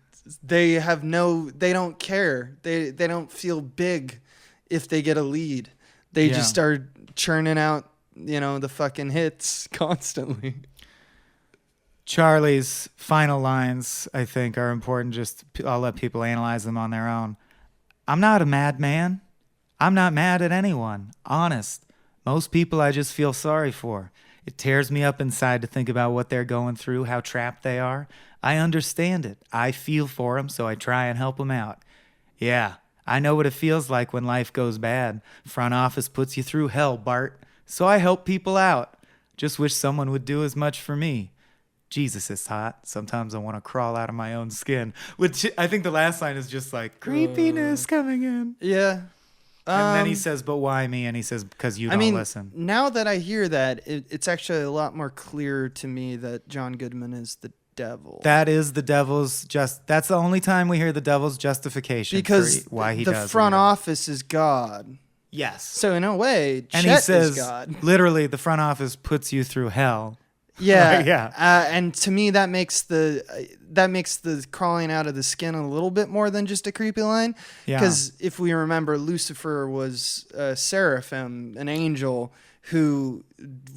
they don't care. They don't feel big if they get a lead. They just start churning out, the fucking hits constantly. Charlie's final lines, I think, are important. I'll let people analyze them on their own. I'm not a madman. I'm not mad at anyone. Honest. Most people I just feel sorry for. It tears me up inside to think about what they're going through, how trapped they are. I understand it. I feel for them, so I try and help them out. Yeah, I know what it feels like when life goes bad. Front office puts you through hell, Bart. So I help people out. Just wish someone would do as much for me. Jesus, it's hot. Sometimes I want to crawl out of my own skin. Which I think the last line is just like creepiness coming in. Yeah. And then he says, but why me? And he says, because you don't listen. Now that I hear that, it's actually a lot more clear to me that John Goodman is the devil. That is the devil's that's the only time we hear the devil's justification because for why he does. The front office is God. Yes. So in a way, and Chet he says, is God. Literally, the front office puts you through hell. Yeah, right, yeah. And to me, that makes the crawling out of the skin a little bit more than just a creepy line. Because if we remember, Lucifer was a seraphim, an angel who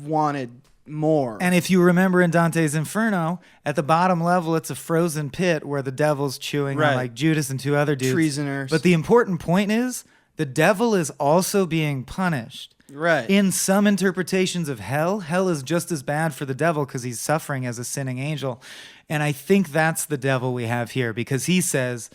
wanted more. And if you remember in Dante's Inferno, at the bottom level, it's a frozen pit where the devil's chewing on like Judas and two other dudes. Treasoners. But the important point is, the devil is also being punished. Right. In some interpretations of hell is just as bad for the devil because he's suffering as a sinning angel. And I think that's the devil we have here because he says,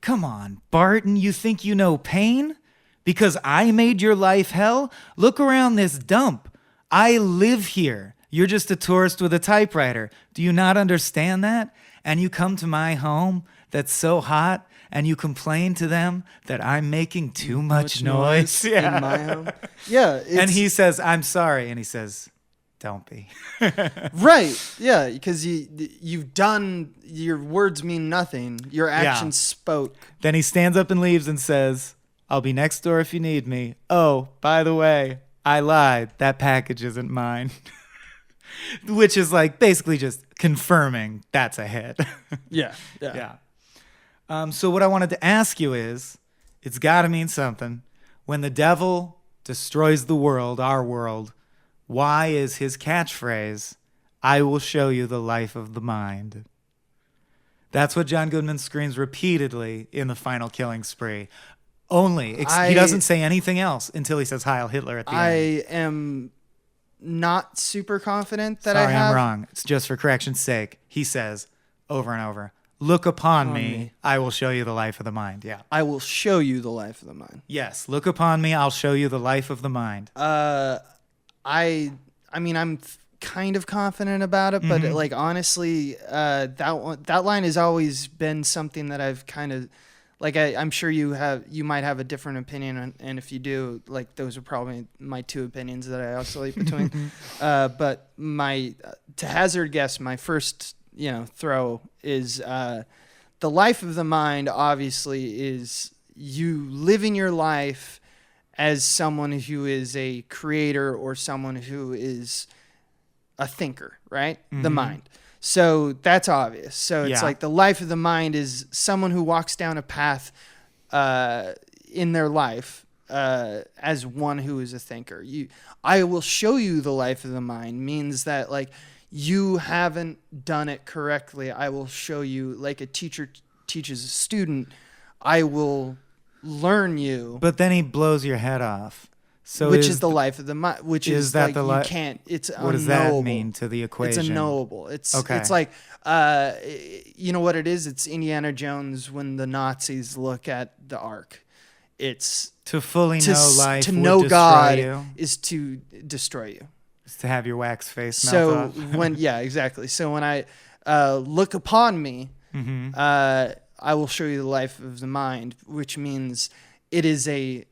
come on, Barton, you think you know pain? Because I made your life hell? Look around this dump. I live here. You're just a tourist with a typewriter. Do you not understand that? And you come to my home that's so hot and you complain to them that I'm making too much noise in my home. Yeah. And he says, I'm sorry. And he says, don't be. Right. Yeah. Because you've done, your words mean nothing. Your actions spoke. Then he stands up and leaves and says, I'll be next door if you need me. Oh, by the way, I lied. That package isn't mine. Which is like basically just confirming that's a hit. Yeah. Yeah. So what I wanted to ask you is, it's got to mean something. When the devil destroys the world, our world, why is his catchphrase, "I will show you the life of the mind"? That's what John Goodman screams repeatedly in the final killing spree. He doesn't say anything else until he says Heil Hitler at the end. I am not super confident that Sorry, I have. I'm wrong. It's just for correction's sake. He says over and over, "Look upon me. I will show you the life of the mind." Yeah. I will show you the life of the mind. Yes. Look upon me. I'll show you the life of the mind. I mean, I'm kind of confident about it, but like honestly, that line has always been something that I've kind of like. I'm sure you might have a different opinion, and if you do, like those are probably my two opinions that I oscillate between. But to hazard guess, my first throw is the life of the mind. Obviously, is you living your life as someone who is a creator or someone who is a thinker, right? The mind. So that's obvious. So it's like the life of the mind is someone who walks down a path in their life as one who is a thinker. I will show you the life of the mind means that like you haven't done it correctly. I will show you, like a teacher teaches a student, I will learn you. But then he blows your head off. So which is the life of the mind, which is that like you can't, it's unknowable. What does that mean to the equation? It's unknowable. It's okay. It's like, you know what it is? It's Indiana Jones when the Nazis look at the Ark. It's to fully know life, to know God you. Is to destroy you. It's to have your wax face melt off. Exactly. So when I look upon me, I will show you the life of the mind, which means it is a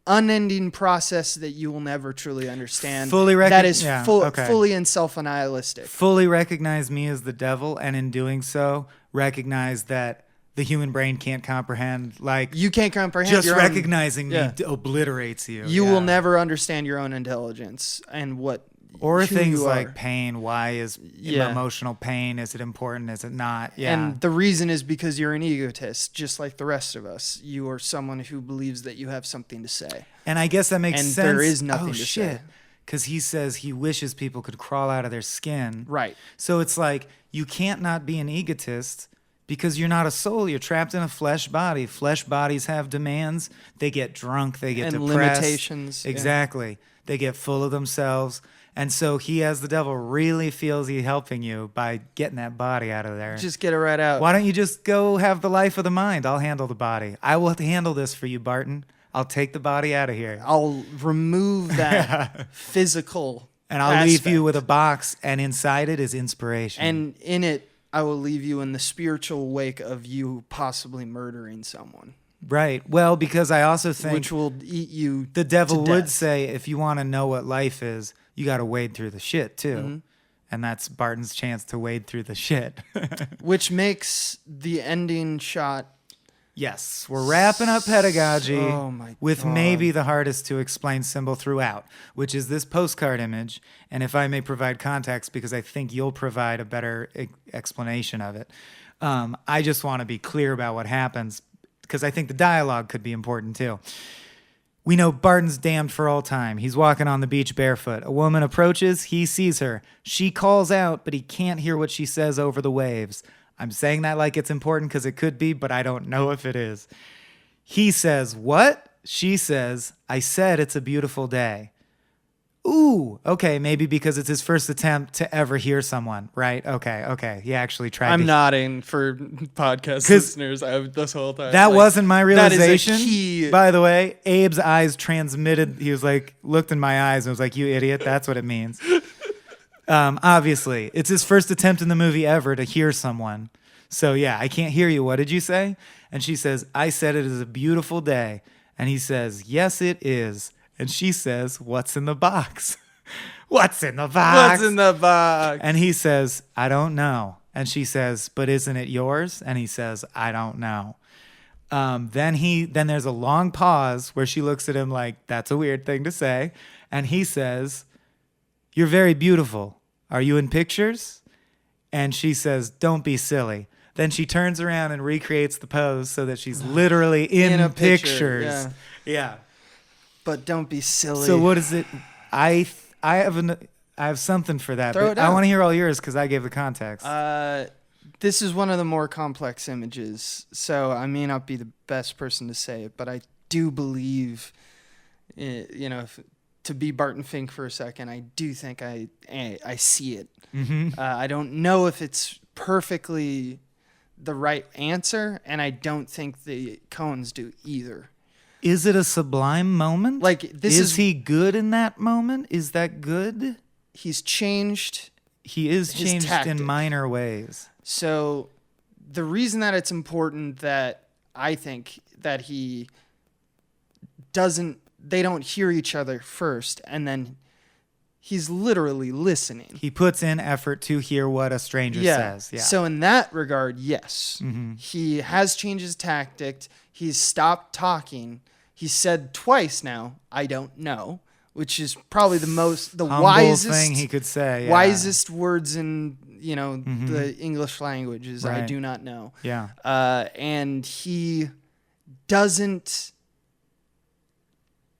unending process that you will never truly understand. That is fully and self-annihilistic. Fully recognize me as the devil, and in doing so, recognize that the human brain can't comprehend. Like you can't comprehend. Just recognizing me obliterates you. You will never understand your own intelligence and what. Or things like pain. Why is emotional pain? Is it important? Is it not? Yeah. And the reason is because you're an egotist, just like the rest of us. You are someone who believes that you have something to say. And I guess that makes sense. And there is nothing to say. Because he says he wishes people could crawl out of their skin. Right. So it's like you can't not be an egotist because you're not a soul. You're trapped in a flesh body. Flesh bodies have demands. They get drunk. They get depressed. Limitations. Exactly. Yeah. They get full of themselves. And so he, as the devil, really feels he's helping you by getting that body out of there. Just get it right out. Why don't you just go have the life of the mind? I'll handle the body. I will handle this for you, Barton. I'll take the body out of here. I'll remove that physical and I'll leave you with a box, and inside it is inspiration. And in it, I will leave you in the spiritual wake of you possibly murdering someone. Right. Well, because I also think... which will eat you the devil to would death. say, if you want to know what life is, you got to wade through the shit, too. Mm-hmm. And that's Barton's chance to wade through the shit. Which makes the ending shot... Yes, we're wrapping up pedagogy with God. maybe the hardest to explain symbol throughout, which is this postcard image. And if I may provide context, because I think you'll provide a better explanation of it, I just want to be clear about what happens, because I think the dialogue could be important too. We know Barton's damned for all time. He's walking on the beach barefoot. A woman approaches. He sees her. She calls out, but he can't hear what she says over the waves. I'm saying that like it's important because it could be, but I don't know if it is. He says, "What?" She says, "I said it's a beautiful day." Ooh, okay, maybe because it's his first attempt to ever hear someone, right? Okay. He actually tried I'm nodding for podcast listeners this whole time. That wasn't my realization. That is a key. By the way, Abe's eyes transmitted. He was like, looked in my eyes and was like, "You idiot, that's what it means." Obviously, it's his first attempt in the movie ever to hear someone. So yeah, "I can't hear you. What did you say?" And she says, "I said it is a beautiful day." And he says, "Yes, it is." And she says, "What's in the box?" What's in the box? What's in the box? And he says, "I don't know." And she says, "But isn't it yours?" And he says, "I don't know." Then there's a long pause where she looks at him like, "That's a weird thing to say." And he says, "You're very beautiful. Are you in pictures?" And she says, "Don't be silly." Then she turns around and recreates the pose so that she's literally in a picture, pictures. Yeah. But don't be silly. So what is it? I have something for that. Throw But it out. I want to hear all yours because I gave the context. This is one of the more complex images, so I may not be the best person to say it, but I do believe, to be Barton Fink for a second, I do think I see it. I don't know if it's perfectly the right answer, and I don't think the Coens do either. Is it a sublime moment? Like is he good in that moment? Is that good? He's changed. He is his changed tactic. in minor ways. So the reason that it's important that I think that they don't hear each other first, and then he's literally listening. He puts in effort to hear what a stranger says. Yeah. So in that regard, yes. Mm-hmm. He has changed his tactic. He's stopped talking. He said twice now, "I don't know," which is probably the Humble wisest thing he could say. Yeah. wisest words in the English language is "I Right. do not know." Yeah. And he doesn't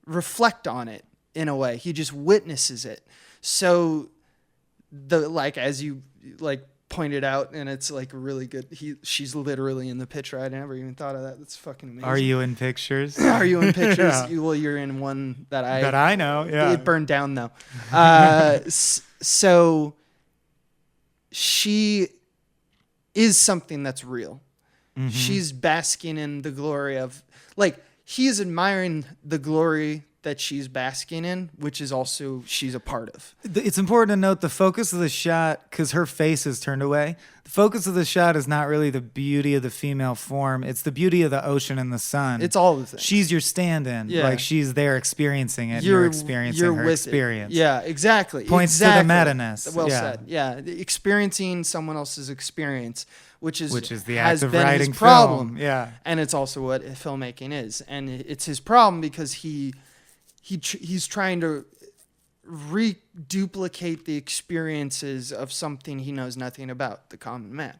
reflect on it in a way. He just witnesses it. So as you pointed out, and it's really good. She's literally in the picture. I never even thought of that. That's fucking amazing. Are you in pictures? Are you in pictures? Yeah. Well, you're in one that I know. Yeah. It burned down though. So she is something that's real. Mm-hmm. She's basking in the glory of, he's admiring the glory that she's basking in, which is also she's a part of. It's important to note the focus of the shot, because her face is turned away. The focus of the shot is not really the beauty of the female form. It's the beauty of the ocean and the sun. It's all the things. She's your stand-in. Yeah. Like, she's there experiencing it. You're experiencing her with experience. It. Yeah, exactly. Points to the meta-ness. Well Yeah. said. Yeah, experiencing someone else's experience, which is the has act of been writing his problem. film. Yeah. And it's also what filmmaking is. And it's his problem because he's trying to reduplicate the experiences of something he knows nothing about, the common man.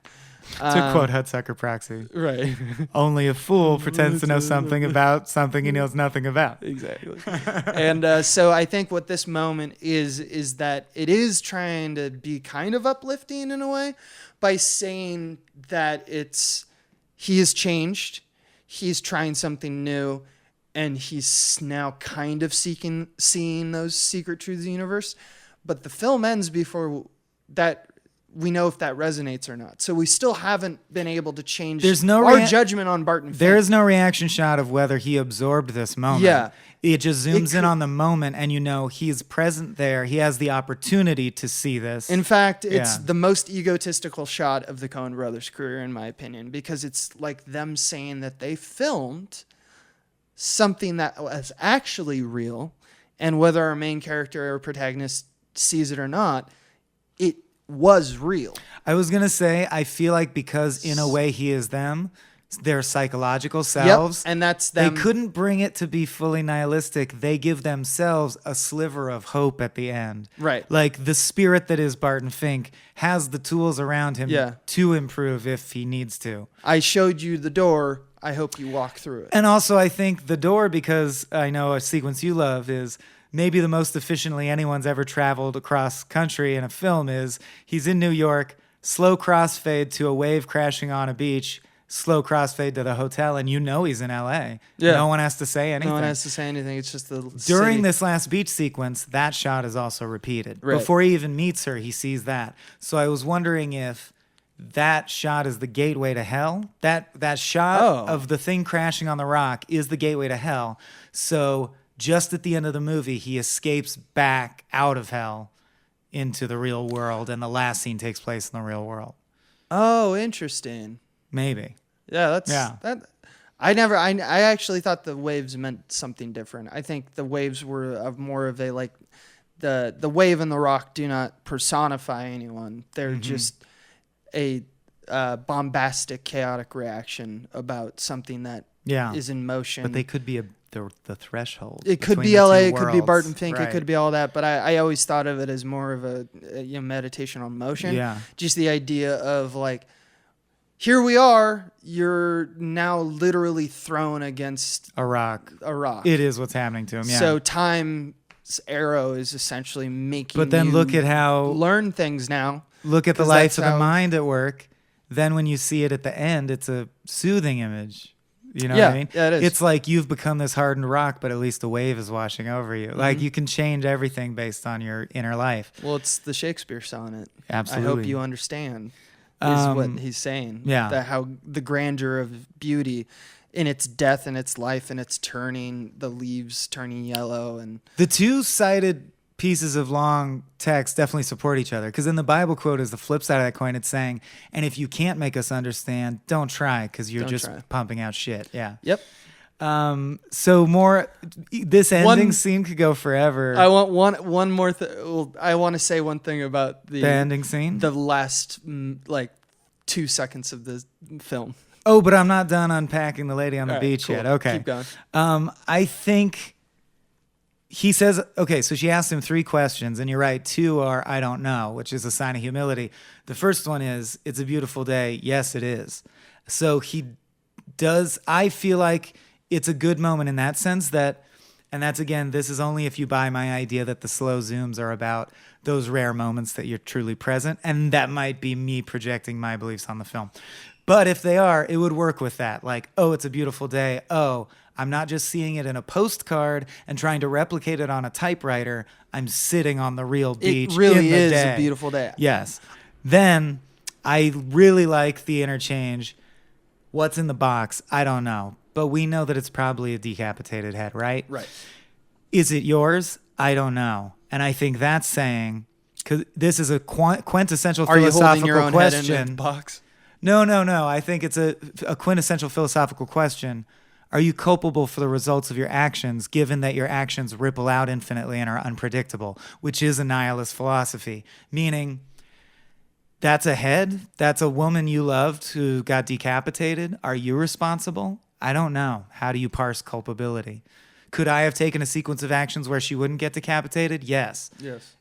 To quote Hudsucker Proxy, Right. only a fool pretends to know something about something he knows nothing about. Exactly. And so I think what this moment is that it is trying to be kind of uplifting in a way by saying that he has changed, he's trying something new, and he's now kind of seeing those secret truths of the universe. But the film ends before that we know if that resonates or not. So we still haven't been able to change our judgment on Barton Fink. There is no reaction shot of whether he absorbed this moment. Yeah. It just zooms in on the moment, and he's present there. He has the opportunity to see this. In fact, it's the most egotistical shot of the Coen brothers' career, in my opinion, because it's like them saying that they filmed something that was actually real, and whether our main character or protagonist sees it or not, it was real. I was going to say, I feel like because in a way he is them, their psychological selves. Yep, and that's them. They couldn't bring it to be fully nihilistic. They give themselves a sliver of hope at the end. Right. Like the spirit that is Barton Fink has the tools around him to improve if he needs to. I showed you the door. I hope you walk through it. And also I think the door, because I know a sequence you love is maybe the most efficiently anyone's ever traveled across country in a film is he's in New York, slow crossfade to a wave crashing on a beach, slow crossfade to the hotel, and he's in L.A. Yeah. No one has to say anything. No one has to say anything. It's just the During city. this last beach sequence, that shot is also repeated. Right. Before he even meets her, he sees that. So I was wondering if that shot is the gateway to hell. That shot of the thing crashing on the rock is the gateway to hell. So just at the end of the movie, he escapes back out of hell into the real world, and the last scene takes place in the real world. Oh, interesting. Maybe. Yeah, that. I actually thought the waves meant something different. I think the waves were of more of a the wave and the rock do not personify anyone. They're just a bombastic, chaotic reaction about something that is in motion. But they could be the threshold. It could between be the LA, two it could be worlds. Barton Fink, Right. it could be all that. But I always thought of it as more of a meditation on motion. Yeah. Just the idea of like, here we are. You're now literally thrown against a rock. a rock. It is what's happening to him. Yeah. So time's arrow is essentially making. But then you look at how learn things now. look at the 'Cause life of that's the how- mind at work. Then when you see it at the end, it's a soothing image. You know Yeah, what I mean? yeah, it is. It's like you've become this hardened rock, but at least a wave is washing over you. Like Mm-hmm. you can change everything based on your inner life. Well, it's the Shakespeare sonnet. I Absolutely. hope you understand. Is what he's saying. yeah. That how the grandeur of beauty in its death and its life and its turning, the leaves turning yellow. And The two-sided pieces of long text definitely support each other, because in the Bible quote is the flip side of that coin. It's saying, and if you can't make us understand, don't try, because you're Don't just try. pumping out shit. Yeah. yep. So more, this ending One- scene could go forever. I want one more thing. Well, I want to say one thing about the ending scene. the last like 2 seconds of the film. Oh, but I'm not done unpacking the lady on the All right, beach cool. yet. Okay. Keep going. I think he says, okay, so she asked him 3 questions, and you're right, 2 are, I don't know, which is a sign of humility. The first one is, it's a beautiful day. Yes, it is. So he does, I feel like it's a good moment in that sense that, and that's again, this is only if you buy my idea that the slow zooms are about those rare moments that you're truly present. And that might be me projecting my beliefs on the film. But if they are, it would work with that. Like, oh, it's a beautiful day. Oh, I'm not just seeing it in a postcard and trying to replicate it on a typewriter. I'm sitting on the real beach. It really in the is day. a beautiful day. Yes. Then I really like the interchange. What's in the box? I don't know. But we know that it's probably a decapitated head, right? Right. Is it yours? I don't know. And I think that's saying, because this is a quintessential Are you philosophical holding your own question. head in the box? No. I think it's a quintessential philosophical question. Are you culpable for the results of your actions, given that your actions ripple out infinitely and are unpredictable, which is a nihilist philosophy? Meaning, that's a head, that's a woman you loved who got decapitated. Are you responsible? I don't know. How do you parse culpability? Could I have taken a sequence of actions where she wouldn't get decapitated? Yes. Yes.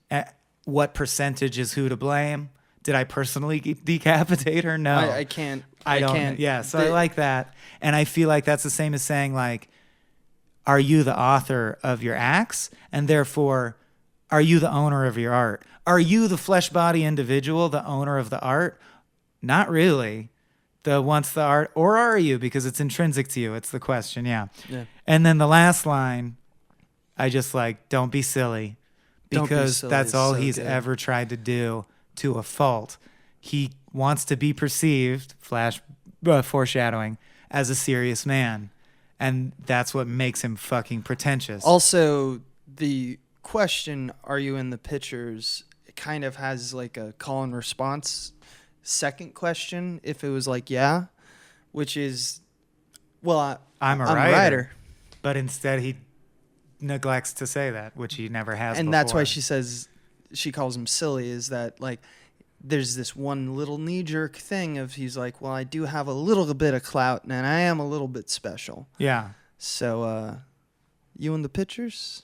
What percentage is who to blame? Did I personally decapitate her? No. I can't. I don't. can't. Yeah, so I like that. And I feel like that's the same as saying, like, are you the author of your acts? And therefore, are you the owner of your art? Are you the flesh body individual, the owner of the art? Not really. Once the art, or are you? Because it's intrinsic to you. It's the question, yeah. And then the last line, I just like, don't be silly. Don't be Because silly that's is all so he's good. ever tried to do to a fault. He wants to be perceived, foreshadowing, as a serious man. And that's what makes him fucking pretentious. Also, the question, are you in the pictures, it kind of has like a call and response second question. If it was like, yeah, which is, well, I'm a I'm writer. But instead he neglects to say that, which he never has And before. that's why she calls him silly, is that like, there's this one little knee-jerk thing of he's like, well, I do have a little bit of clout and I am a little bit special. Yeah. So, you in the pictures?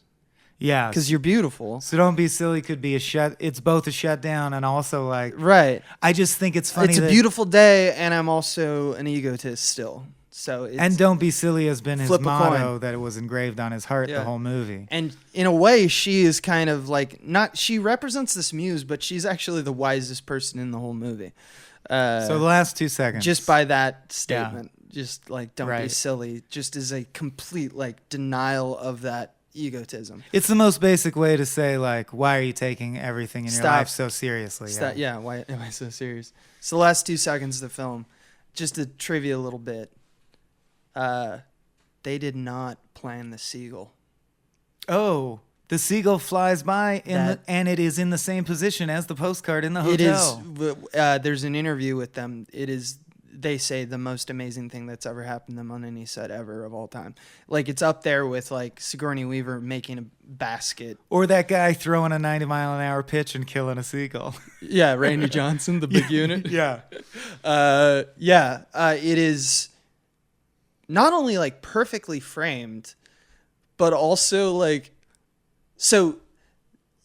Yeah. Because you're beautiful. So don't be silly could be it's both a shutdown and also like, Right. I just think it's funny It's a that, beautiful day and I'm also an egotist still. So it's, and don't be silly has been his Flip a motto coin. that it was engraved on his heart Yeah. the whole movie. And in a way, she is kind of like, she represents this muse, but she's actually the wisest person in the whole movie. So the last 2 seconds. Just by that statement, just like, don't be Right. silly, just as a complete like denial of that egotism. It's the most basic way to say, like, why are you taking everything in your Stop. life so seriously? Yeah, why am I so serious? So the last 2 seconds of the film, just to trivia a little bit, they did not plan the seagull. Oh, the seagull flies by and it is in the same position as the postcard in the hotel. It is. There's an interview with them. It is. They say the most amazing thing that's ever happened to them on any set ever of all time. Like it's up there with like Sigourney Weaver making a basket. Or that guy throwing a 90-mile-an-hour pitch and killing a seagull. Yeah, Randy Johnson, the big unit. Yeah. It is not only like perfectly framed, but also like, so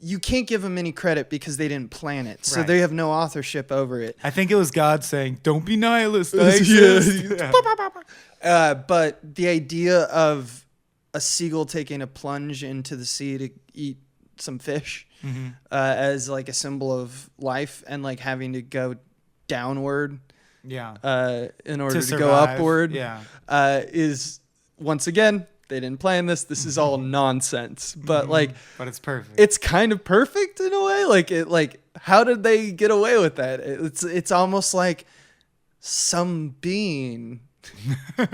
you can't give them any credit because they didn't plan it. So Right. they have no authorship over it. I think it was God saying, "Don't be nihilist." I exist." But the idea of a seagull taking a plunge into the sea to eat some fish as like a symbol of life, and like having to go downward Yeah. in order to go survive. upward Yeah. is, once again, they didn't plan this. This is all nonsense. But like, But it's perfect. it's kind of perfect in a way. Like how did they get away with that? It's almost like some being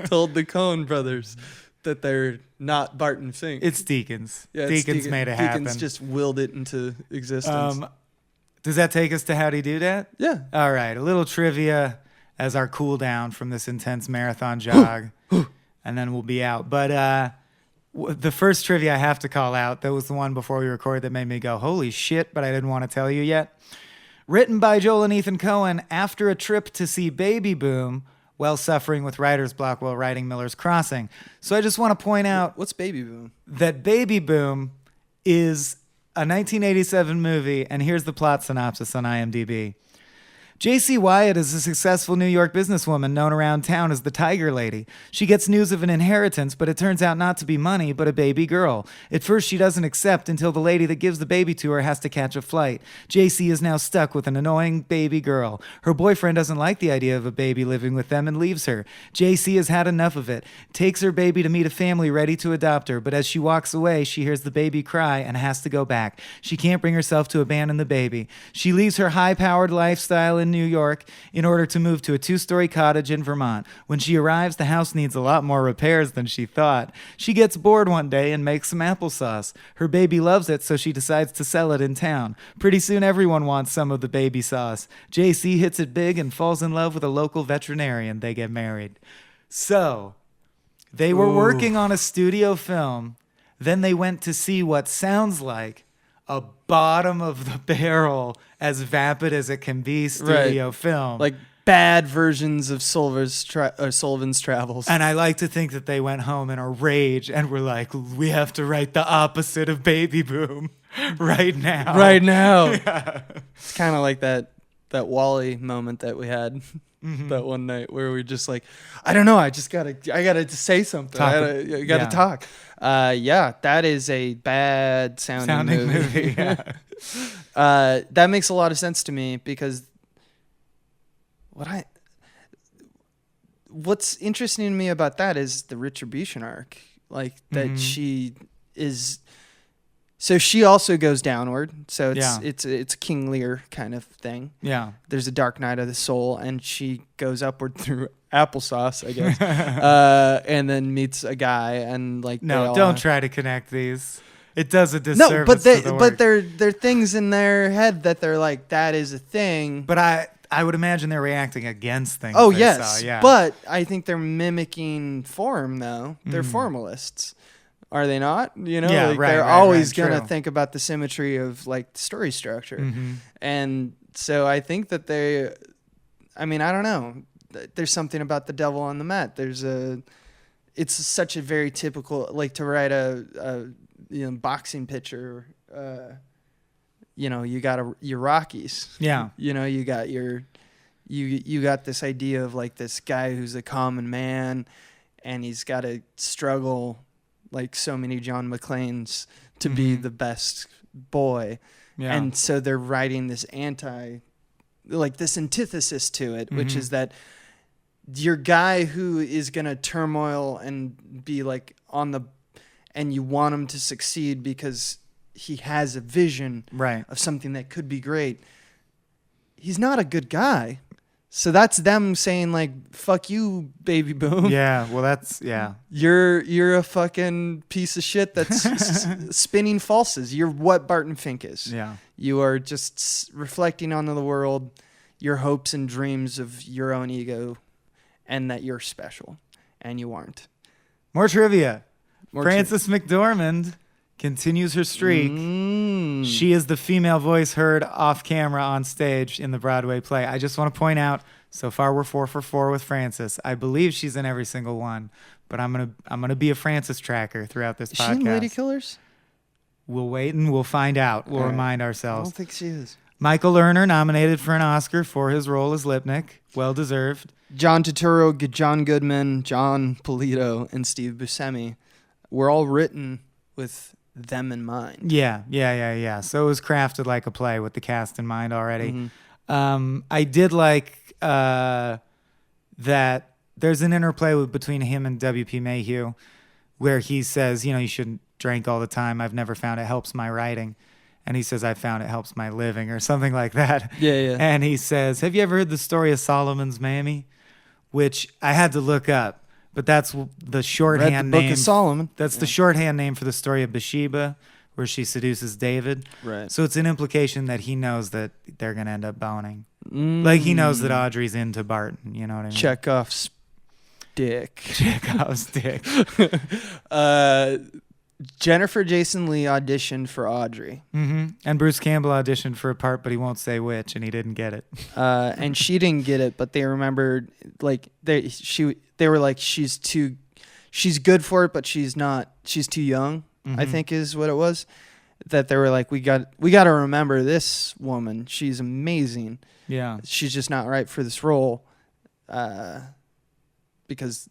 told the Coen brothers that they're not Barton Fink. It's Deakins. Yeah, it's Deakins made it happen. Deakins just willed it into existence. Does that take us to Howdy Do Dat? Yeah. All right. A little trivia as our cool down from this intense marathon jog, and then we'll be out. But the first trivia I have to call out, that was the one before we recorded that made me go, holy shit, but I didn't want to tell you yet. Written by Joel and Ethan Coen after a trip to see Baby Boom while suffering with writer's block while writing Miller's Crossing. So I just want to point out What's Baby Boom? that Baby Boom is a 1987 movie, and here's the plot synopsis on IMDb. J.C. Wyatt is a successful New York businesswoman known around town as the Tiger Lady. She gets news of an inheritance, but it turns out not to be money, but a baby girl. At first, she doesn't accept until the lady that gives the baby to her has to catch a flight. J.C. is now stuck with an annoying baby girl. Her boyfriend doesn't like the idea of a baby living with them and leaves her. J.C. has had enough of it, takes her baby to meet a family ready to adopt her, but as she walks away, she hears the baby cry and has to go back. She can't bring herself to abandon the baby. She leaves her high-powered lifestyle in New York in order to move to a 2-story cottage in Vermont. When she arrives, the house needs a lot more repairs than she thought. She gets bored one day and makes some applesauce. Her baby loves it, so she decides to sell it in town. Pretty soon, everyone wants some of the baby sauce. JC hits it big and falls in love with a local veterinarian. They get married. So, they were working on a studio film. Then they went to see what sounds like a bottom of the barrel, as vapid as it can be, studio film. Like bad versions of Sullivan's Travels. And I like to think that they went home in a rage and were like, we have to write the opposite of Baby Boom right now. Right now. Yeah. It's kind of like that Wall-E moment that we had that one night where we just like, I don't know, I gotta say something. I gotta talk. Yeah, that is a bad sounding movie. Yeah. That makes a lot of sense to me because what's interesting to me about that is the retribution arc, like that she is. So she also goes downward. So it's a King Lear kind of thing. Yeah. There's a dark night of the soul, and she goes upward through applesauce, I guess, and then meets a guy, and like don't try to connect these. It does a disservice. But there are things in their head that they're like, that is a thing. But I would imagine they're reacting against things. Oh they yes, saw, yeah. But I think they're mimicking form though. They're formalists. Are they not? You know, yeah, like they're always going to true. think about the symmetry of like story structure. Mm-hmm. And so I think that I don't know. There's something about the devil on the mat. It's such a very typical, like to write a boxing picture, you got your Rockies. Yeah. You got you got this idea of like this guy who's a common man and he's got to struggle like so many John McClanes to be the best boy. Yeah. And so they're writing this this antithesis to it, which is that your guy who is going to turmoil and be like and you want him to succeed because he has a vision of something that could be great. He's not a good guy. So that's them saying like, fuck you, Baby Boom. Yeah, well that's, yeah. You're a fucking piece of shit that's spinning falses. You're what Barton Fink is. Yeah. You are just reflecting onto the world, your hopes and dreams of your own ego, and that you're special, and you aren't. More trivia. Frances McDormand continues her streak She is the female voice heard off camera on stage in the Broadway play. I just want to point out, so far we're 4 for 4 with Frances. I believe she's in every single one, but I'm gonna be a Frances tracker throughout this podcast. Is she in Lady Killers? We'll wait and we'll find out. We'll remind I ourselves. don't think she is. Michael Lerner nominated for an Oscar for his role as Lipnick. Well deserved. John Turturro, John Goodman, John Polito, and Steve Buscemi were all written with them in mind. Yeah. So it was crafted like a play with the cast in mind already. I did like that there's an interplay between him and W.P. Mayhew where he says, you shouldn't drink all the time. I've never found it helps my writing. And he says, I found it helps my living or something like that. Yeah. And he says, have you ever heard the story of Solomon's Mammy? Which I had to look up, but that's the shorthand Book name. of Solomon. That's the shorthand name for the story of Bathsheba, where she seduces David. Right. So it's an implication that he knows that they're going to end up boning. Like he knows that Audrey's into Barton. You know what I mean? Chekhov's dick. Chekhov's dick. Jennifer Jason Leigh auditioned for Audrey. And Bruce Campbell auditioned for a part, but he won't say which, and he didn't get it. And she didn't get it, but they remembered they were like she's good for it, but she's too young. I think is what it was. That they were like we got to remember this woman. She's amazing. Yeah, she's just not right for this role. Because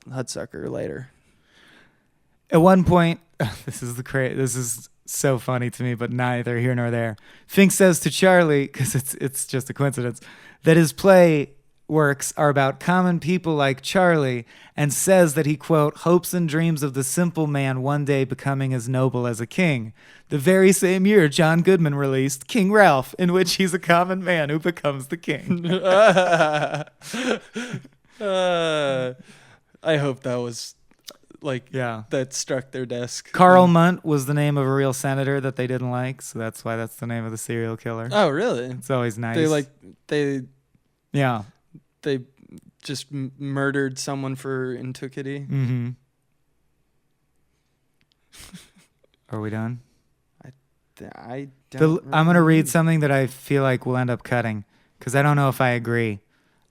Hudsucker later. At one point, this is so funny to me, but neither here nor there. Fink says to Charlie, because it's just a coincidence, that his play works are about common people like Charlie, and says that he, quote, hopes and dreams of the simple man one day becoming as noble as a king. The very same year, John Goodman released King Ralph, in which he's a common man who becomes the king. I hope that was that struck their desk. Carl Muntz was the name of a real senator that they didn't like, so that's why that's the name of the serial killer. Oh, really? It's always nice. They just murdered someone for antiquity. Are we done? I don't. I'm going to read something that I feel like we'll end up cutting because I don't know if I agree.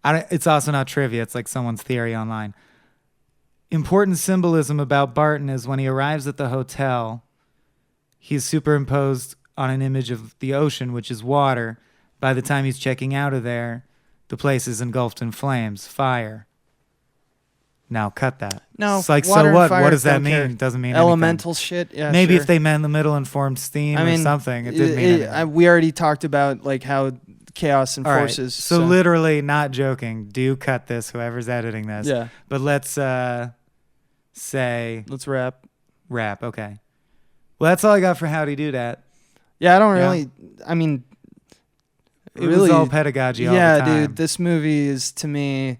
It's also not trivia. It's like someone's theory online. Important symbolism about Barton is when he arrives at the hotel, he's superimposed on an image of the ocean, which is water. By the time he's checking out of there, the place is engulfed in flames, fire. Now cut that. No, it's like, water so what? And fire what does that don't mean? care. It doesn't mean elemental anything. Shit. Yeah, maybe sure. if they met in the middle and formed steam or something, it didn't mean anything. We already talked about like how chaos and all forces. Right. So literally, not joking. Do cut this, whoever's editing this. Yeah. But let's say. Let's wrap. Wrap. Okay. Well, that's all I got for Howdy Do Dat. Yeah, I don't really. I mean, it was all pedagogy all the time. Yeah, dude. This movie is to me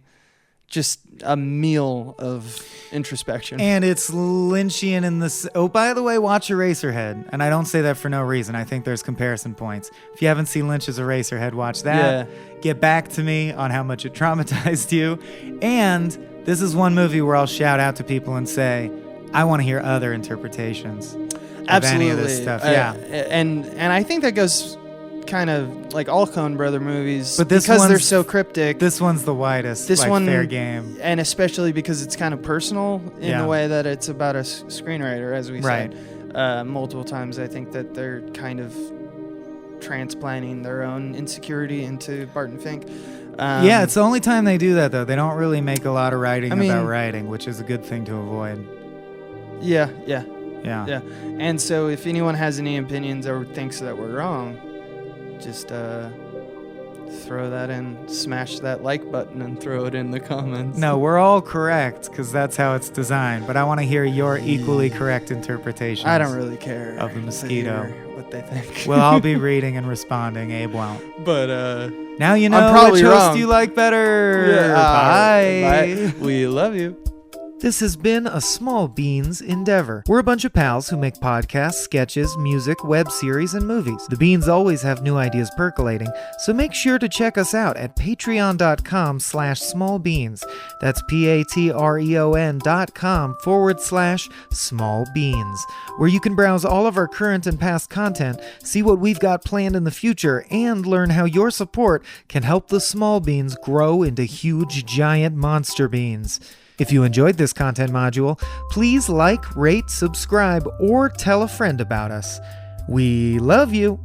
just a meal of introspection. And it's Lynchian in this. Oh, by the way, watch Eraserhead. And I don't say that for no reason. I think there's comparison points. If you haven't seen Lynch's Eraserhead, watch that. Yeah. Get back to me on how much it traumatized you. And this is one movie where I'll shout out to people and say, I want to hear other interpretations of any of this stuff. Yeah. And I think that goes kind of like all Coen brother movies, but because they're so cryptic. This one's the widest. This one, fair game, and especially because it's kind of personal in the way that it's about a screenwriter, as we said multiple times. I think that they're kind of transplanting their own insecurity into Barton Fink. Yeah, it's the only time they do that, though. They don't really make a lot of writing about writing, which is a good thing to avoid. Yeah. Yeah. And so if anyone has any opinions or thinks that we're wrong, just throw that in, smash that like button and throw it in the comments. No, we're all correct because that's how it's designed. But I want to hear your equally correct interpretation. I don't really care of the mosquito. What they think. Well, I'll be reading and responding. Abe won't. But now you know I'm probably which host wrong. you like better. Yeah, Bye. Bye. We love you. This has been a Small Beans endeavor. We're a bunch of pals who make podcasts, sketches, music, web series, and movies. The Beans always have new ideas percolating, so make sure to check us out at patreon.com/smallbeans. That's patreon.com/smallbeans, where you can browse all of our current and past content, see what we've got planned in the future, and learn how your support can help the small beans grow into huge, giant monster beans. If you enjoyed this content module, please like, rate, subscribe, or tell a friend about us. We love you!